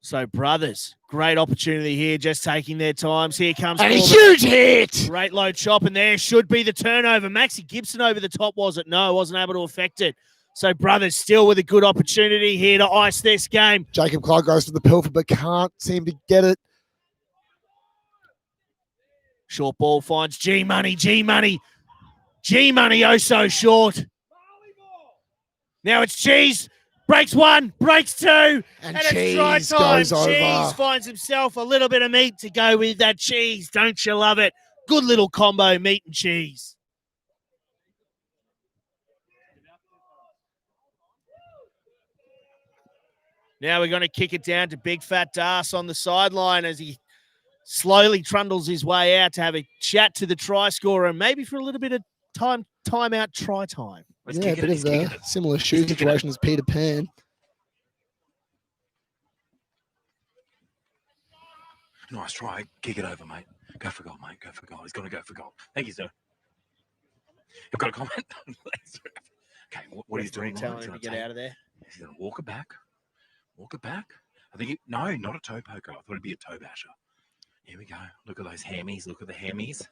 So, brothers, great opportunity here, just taking their times. Here comes And a Corbett. huge hit. Great low chop, and there should be the turnover. Maxie Gibson over the top, was it? No, wasn't able to affect it. So, brothers still with a good opportunity here to ice this game. Jacob Clark goes for the pilfer, but can't seem to get it. Short ball finds G-Money, G-Money. G-Money, oh so short. Now it's Cheese. Breaks one, breaks two, And it's Cheese try time. goes over. Cheese finds himself a little bit of meat to go with that cheese. Don't you love it? Good little combo, meat and cheese. Now we're going to kick it down to Big Fat Das on the sideline as he slowly trundles his way out to have a chat to the try scorer and maybe for a little bit of timeout try time. Yeah, a bit of a similar shoe situation as Peter Pan. Nice try. Kick it over, mate. Go for goal, mate. Go for goal. He's going to go for goal. Thank you, sir. You've got a comment? Okay, what he's doing? Telling him to get out of there. He's going to walk it back. Walk it back. I think no, not a toe poker. I thought it'd be a toe basher. Here we go. Look at those hammies. Look at the hammies.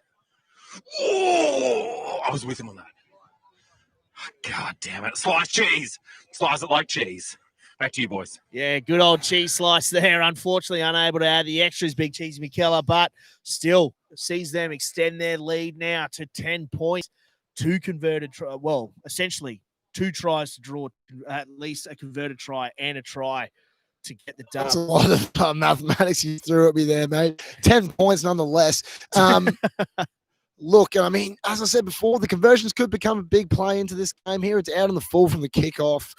Oh, I was with him on that. God damn it. Slice cheese. Slice it like cheese. Back to you, boys. Yeah, good old cheese slice there. Unfortunately, unable to add the extras, Big Cheese McKellar, but still sees them extend their lead now to 10 points. Two converted, essentially 2 tries to draw at least a converted try and a try to get the dub. That's a lot of mathematics you threw at me there, mate. 10 points nonetheless. Look, I mean, as I said before, the conversions could become a big play into this game here. It's out on the full from the kickoff.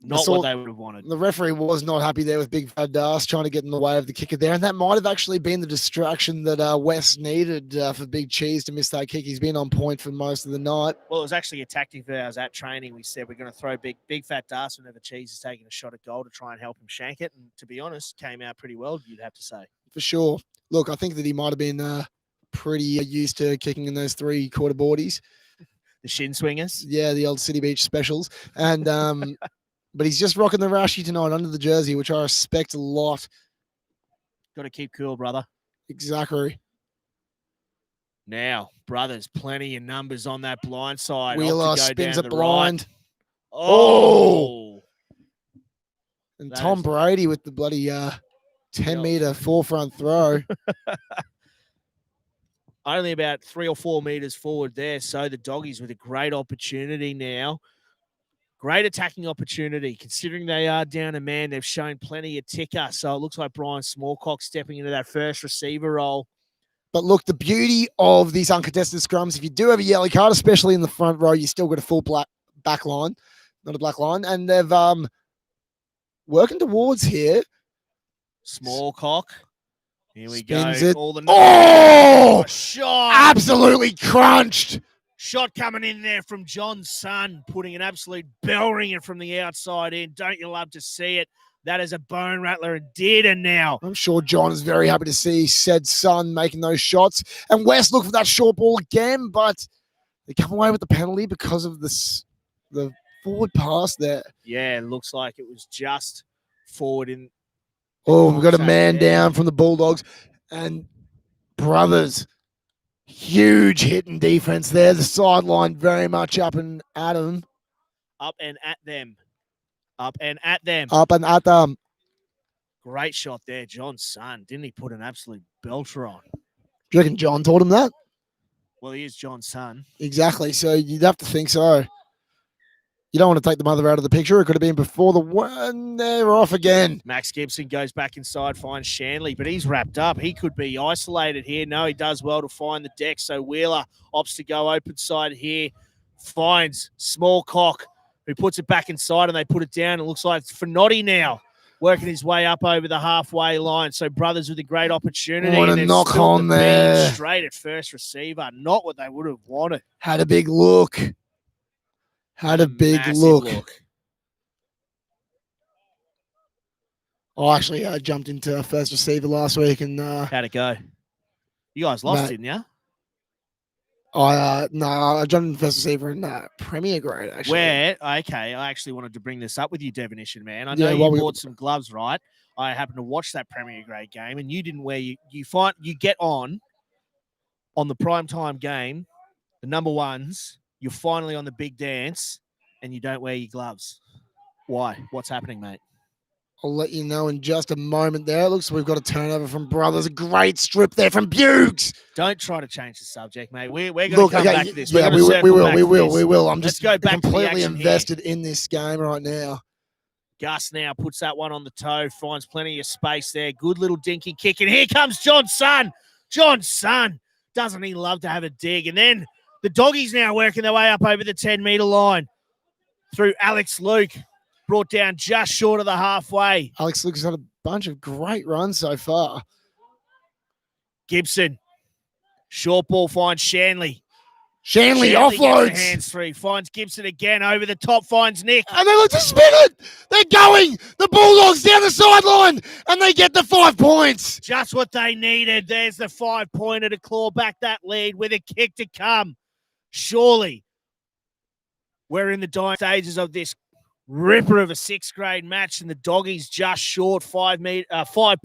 Not what they would have wanted. The referee was not happy there with Big Fat Das trying to get in the way of the kicker there. And that might have actually been the distraction that West needed for Big Cheese to miss that kick. He's been on point for most of the night. Well, it was actually a tactic that I was at training. We said we're going to throw Big Fat Das whenever Cheese is taking a shot at goal to try and help him shank it. And to be honest, came out pretty well, you'd have to say. For sure. Look, I think that he might have been pretty used to kicking in those 3-quarter boardies. The shin swingers? Yeah, the old City Beach specials. And but he's just rocking the rashy tonight under the jersey, which I respect a lot. Got to keep cool, brother. Exactly. Now, brothers, plenty of numbers on that blind side. Wheeler spins it blind. Right. Oh! And Tom Brady with the bloody 10-meter forefront throw. Only about 3 or 4 meters forward there. So the Doggies with a great opportunity now. Great attacking opportunity. Considering they are down a man, they've shown plenty of ticker. So it looks like Brian Smallcock stepping into that first receiver role. But look, the beauty of these uncontested scrums, if you do have a yellow card, especially in the front row, you still got a full back line, not a black line. And they've working towards here. Smallcock. Here we Spins go. it. All the shot! Absolutely crunched. Shot coming in there from John's son, putting an absolute bell ringer from the outside in. Don't you love to see it? That is a bone rattler indeed. And now I'm sure John is very happy to see said son making those shots. And West look for that short ball again, but they come away with the penalty because of the forward pass there. Yeah, it looks like it was just forward in. Oh, we've got a man down from the Bulldogs. And brothers, huge hit in defense there. The sideline very much up and at them. Up and at them. Up and at them. Up and at them. Great shot there, John's son. Didn't he put an absolute belter on? Do you reckon John taught him that? Well, he is John's son. Exactly. So you'd have to think so. You don't want to take the mother out of the picture. It could have been before the one. They're off again. Max Gibson goes back inside, finds Shanley, but he's wrapped up. He could be isolated here. No, he does well to find the deck. So Wheeler opts to go open side here. Finds Smallcock, who puts it back inside, and they put it down. It looks like Finotti now working his way up over the halfway line. So brothers with a great opportunity. What a knock on there. Straight at first receiver. Not what they would have wanted. Had a big look. Had a big look. I actually jumped into first receiver last week and how'd it go? You guys lost, didn't you? No, I jumped in first receiver in Premier grade, actually. Where, okay, I actually wanted to bring this up with you, Devonish, man. I Yeah, know well, you bought some gloves, right? I happened to watch that Premier grade game, and you didn't wear you get on the primetime game, the number ones, you're finally on the big dance, and you don't wear your gloves. Why? What's happening, mate? I'll let you know in just a moment there. It looks like we've got a turnover from Brothers. A great strip there from Bukes. Don't try to change the subject, mate. We're going to come back to this. Yeah, we will. I'm Let's just go back completely to the invested in this game right now. Gus now puts that one on the toe, finds plenty of space there. Good little dinky kick, and here comes John Sun. John Sun, doesn't he love to have a dig? And then the doggies now working their way up over the 10-metre line through Alex Luke, brought down just short of the halfway. Alex Luke's had a bunch of great runs so far. Gibson, short ball finds Shanley. Shanley offloads. Gets the hands free, finds Gibson again, over the top, finds Nick. And they look to spin it. They're going. The Bulldogs down the sideline, and they get the 5 points. Just what they needed. There's the 5-pointer to claw back that lead with a kick to come. Surely we're in the dying stages of this ripper of a 6th grade match, and the doggies just short 5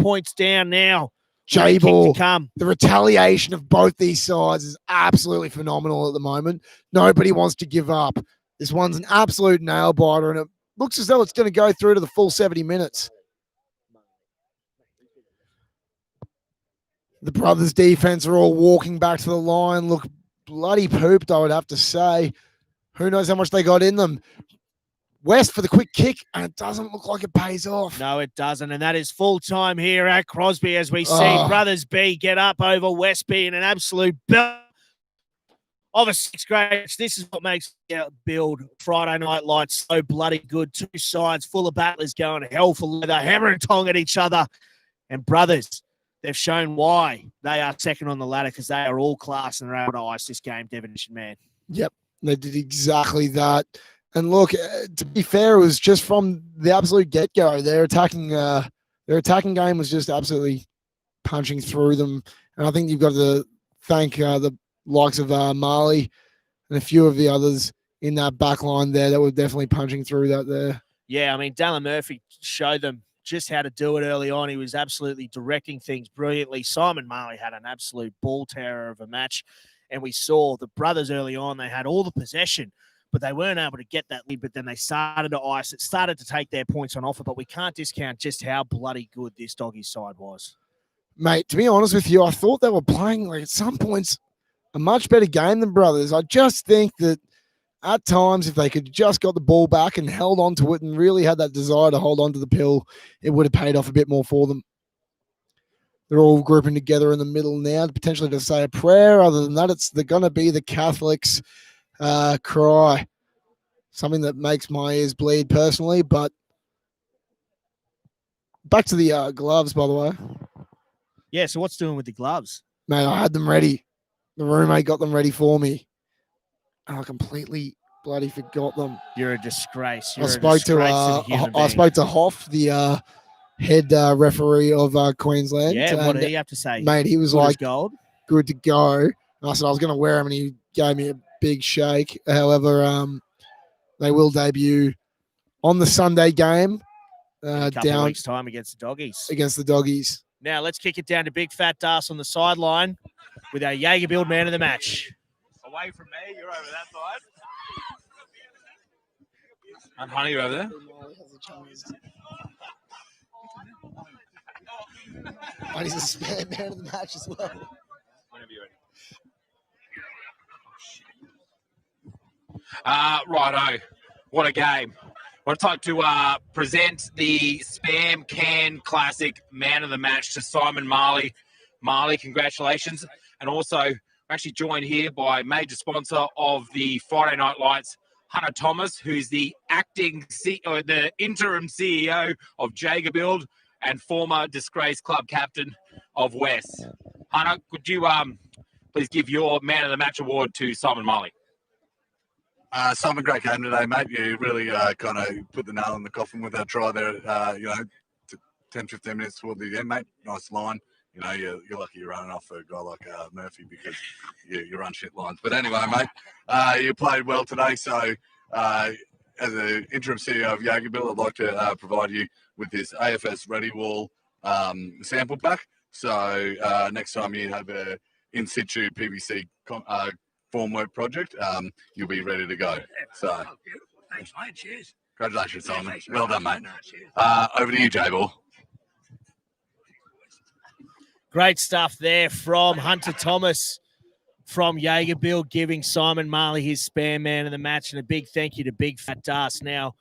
points down now. J-Ball, the retaliation of both these sides is absolutely phenomenal at the moment. Nobody wants to give up. This one's an absolute nail biter, and it looks as though it's going to go through to the full 70 minutes. The Brothers' defense are all walking back to the line. Look bloody pooped, I would have to say. Who knows how much they got in them. West for the quick kick, and it doesn't look like it pays off. No, it doesn't, and that is full time here at Crosby as we see Brothers B get up over West B in an absolute belt of a 6th grade. This is what makes Build Friday Night Lights so bloody good. Two sides full of battlers going hell for leather, hammer and tong at each other. And Brothers, they've shown why they are second on the ladder, because they are all class and they're able to ice this game, Devonish, man. Yep, they did exactly that. And look, to be fair, it was just from the absolute get-go. Their attacking game was just absolutely punching through them. And I think you've got to thank the likes of Marley and a few of the others in that back line there that were definitely punching through that there. Yeah, I mean, Dallin Murphy showed them just how to do it early on. He was absolutely directing things brilliantly. Simon Marley had an absolute ball terror of a match. And we saw the Brothers early on, they had all the possession, but they weren't able to get that lead. But then they started to ice. It started to take their points on offer, but we can't discount just how bloody good this doggies side was. Mate, to be honest with you, I thought they were playing, like, at some points, a much better game than Brothers. I just think that at times, if they could just got the ball back and held on to it and really had that desire to hold on to the pill, it would have paid off a bit more for them. They're all grouping together in the middle now, potentially to say a prayer. Other than that, they're going to be the Catholics' cry. Something that makes my ears bleed personally. But back to the gloves, by the way. Yeah, so what's doing with the gloves? Mate, I had them ready. The roommate got them ready for me. And I completely bloody forgot them. You're a disgrace. I spoke to Hoff, the head referee of Queensland. Yeah, what did he have to say? Mate, he was good like, gold. Good to go. And I said I was going to wear him, and he gave me a big shake. However, they will debut on the Sunday game. A couple of weeks' time against the Doggies. Now let's kick it down to Big Fat Das on the sideline with our Jager Build man of the match. Away from me, you're over that side. And Honey, you're over there. Honey's a spare man of the match as well. Whenever you're ready. Righto. What a game. I'd like to present the Spam Can Classic Man of the Match to Simon Marley. Marley, congratulations. And also, we're actually joined here by major sponsor of the Friday Night Lights, Hunter Thomas, who's the the interim CEO of Jager Build and former disgraced club captain of West. Hunter, could you please give your Man of the Match award to Simon Marley? Simon, great game today, mate. You really kind of put the nail in the coffin with that try there, 10, 15 minutes toward the end, mate. Nice line. You know, you're lucky you're running off for a guy like Murphy because you run shit lines. But anyway, mate, you played well today. So as the interim CEO of Jager, I'd like to provide you with this AFS Ready Wall sample pack. So next time you have a in situ PVC formwork project, you'll be ready to go. So Thanks, mate. Cheers. congratulations, Simon. Thanks, Well done, mate. No, cheers. Over to you, Jager. Great stuff there from Hunter Thomas from Jager, giving Simon Marley his spare man of the match, and a big thank you to Big Fat Das. Now,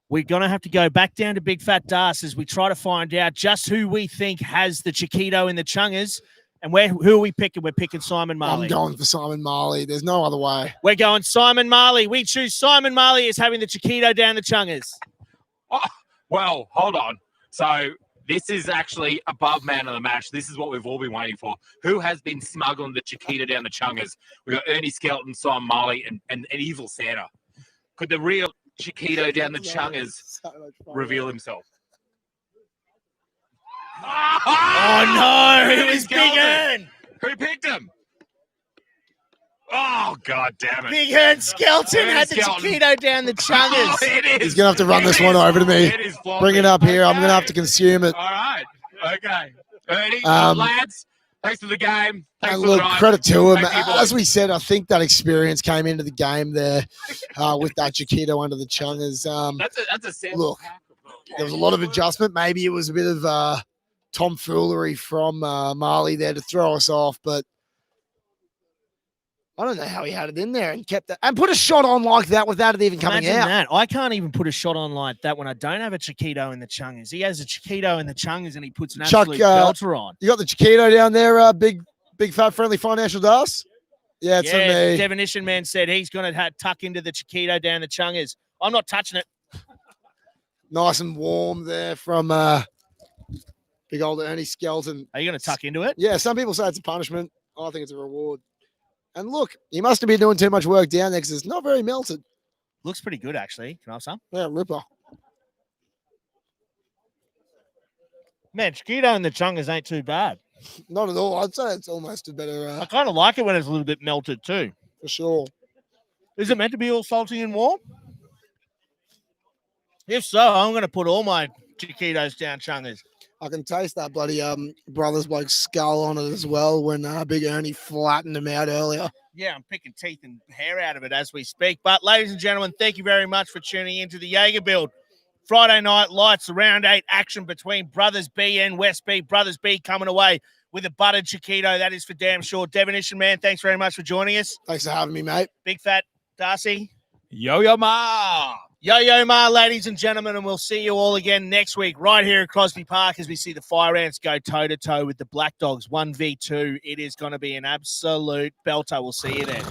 we're going to have to go back down to Big Fat Das as we try to find out just who we think has the Chiquito in the Chungers. And who are we picking? We're picking Simon Marley. I'm going for Simon Marley. There's no other way. We're going Simon Marley. We choose Simon Marley as having the Chiquito down the Chungers. Oh, well, hold on. So this is actually above man of the match. This is what we've all been waiting for. Who has been smuggling the Chiquito down the Chungers? We've got Ernie Skelton, Simon Marley, and Evil Santa. Could the real Chiquito down the Chungers reveal himself? Oh, no. It was Big Ern. Who picked him? Oh, God damn it. Big Ern Skelton had the Chiquito down the Chungers. Oh, it is. He's going to have to run this one over to me. Bring it up here. I'm going to have to consume it. All right. Okay. Ernie, lads, thanks for the game. Thanks And for look, the ride. credit to him. Thank you, boys. As we said, I think that experience came into the game there with that Chiquito under the Chungers. That's a sense. Look, there was a lot of adjustment. Maybe it was a bit of tomfoolery from Marley there to throw us off, but I don't know how he had it in there and kept that and put a shot on like that without it even coming Imagine out. that. I can't even put a shot on like that when I don't have a Chiquito in the Chungers. He has a Chiquito in the Chungers and he puts an absolute belter on. You got the Chiquito down there, big fat friendly financial Das? Yeah, it's for me. Definition man said he's going to tuck into the Chiquito down the Chungers. I'm not touching it. Nice and warm there from big old Ernie Skelton. Are you going to tuck into it? Yeah, some people say it's a punishment. I think it's a reward. And look, he must have been doing too much work down there because it's not very melted. Looks pretty good, actually. Can I have some? Yeah, ripper. Man, Chiquito in the Chungers ain't too bad. Not at all. I'd say it's almost a better. I kind of like it when it's a little bit melted too. For sure. Is it meant to be all salty and warm? If so, I'm going to put all my Chiquitos down Chungers. I can taste that bloody Brothers Bloke skull on it as well when Big Ernie flattened him out earlier. Yeah, I'm picking teeth and hair out of it as we speak. But ladies and gentlemen, thank you very much for tuning into the Jager Build. Friday night lights, round 8 action between Brothers B and West B. Brothers B coming away with a buttered Chiquito. That is for damn sure. Definition man, thanks very much for joining us. Thanks for having me, mate. Big Fat Darcy. Yo-yo ma. Yo-yo ma, ladies and gentlemen, and we'll see you all again next week right here at Crosby Park as we see the Fire Ants go toe-to-toe with the Black Dogs 1v2. It is going to be an absolute belter. We'll see you then.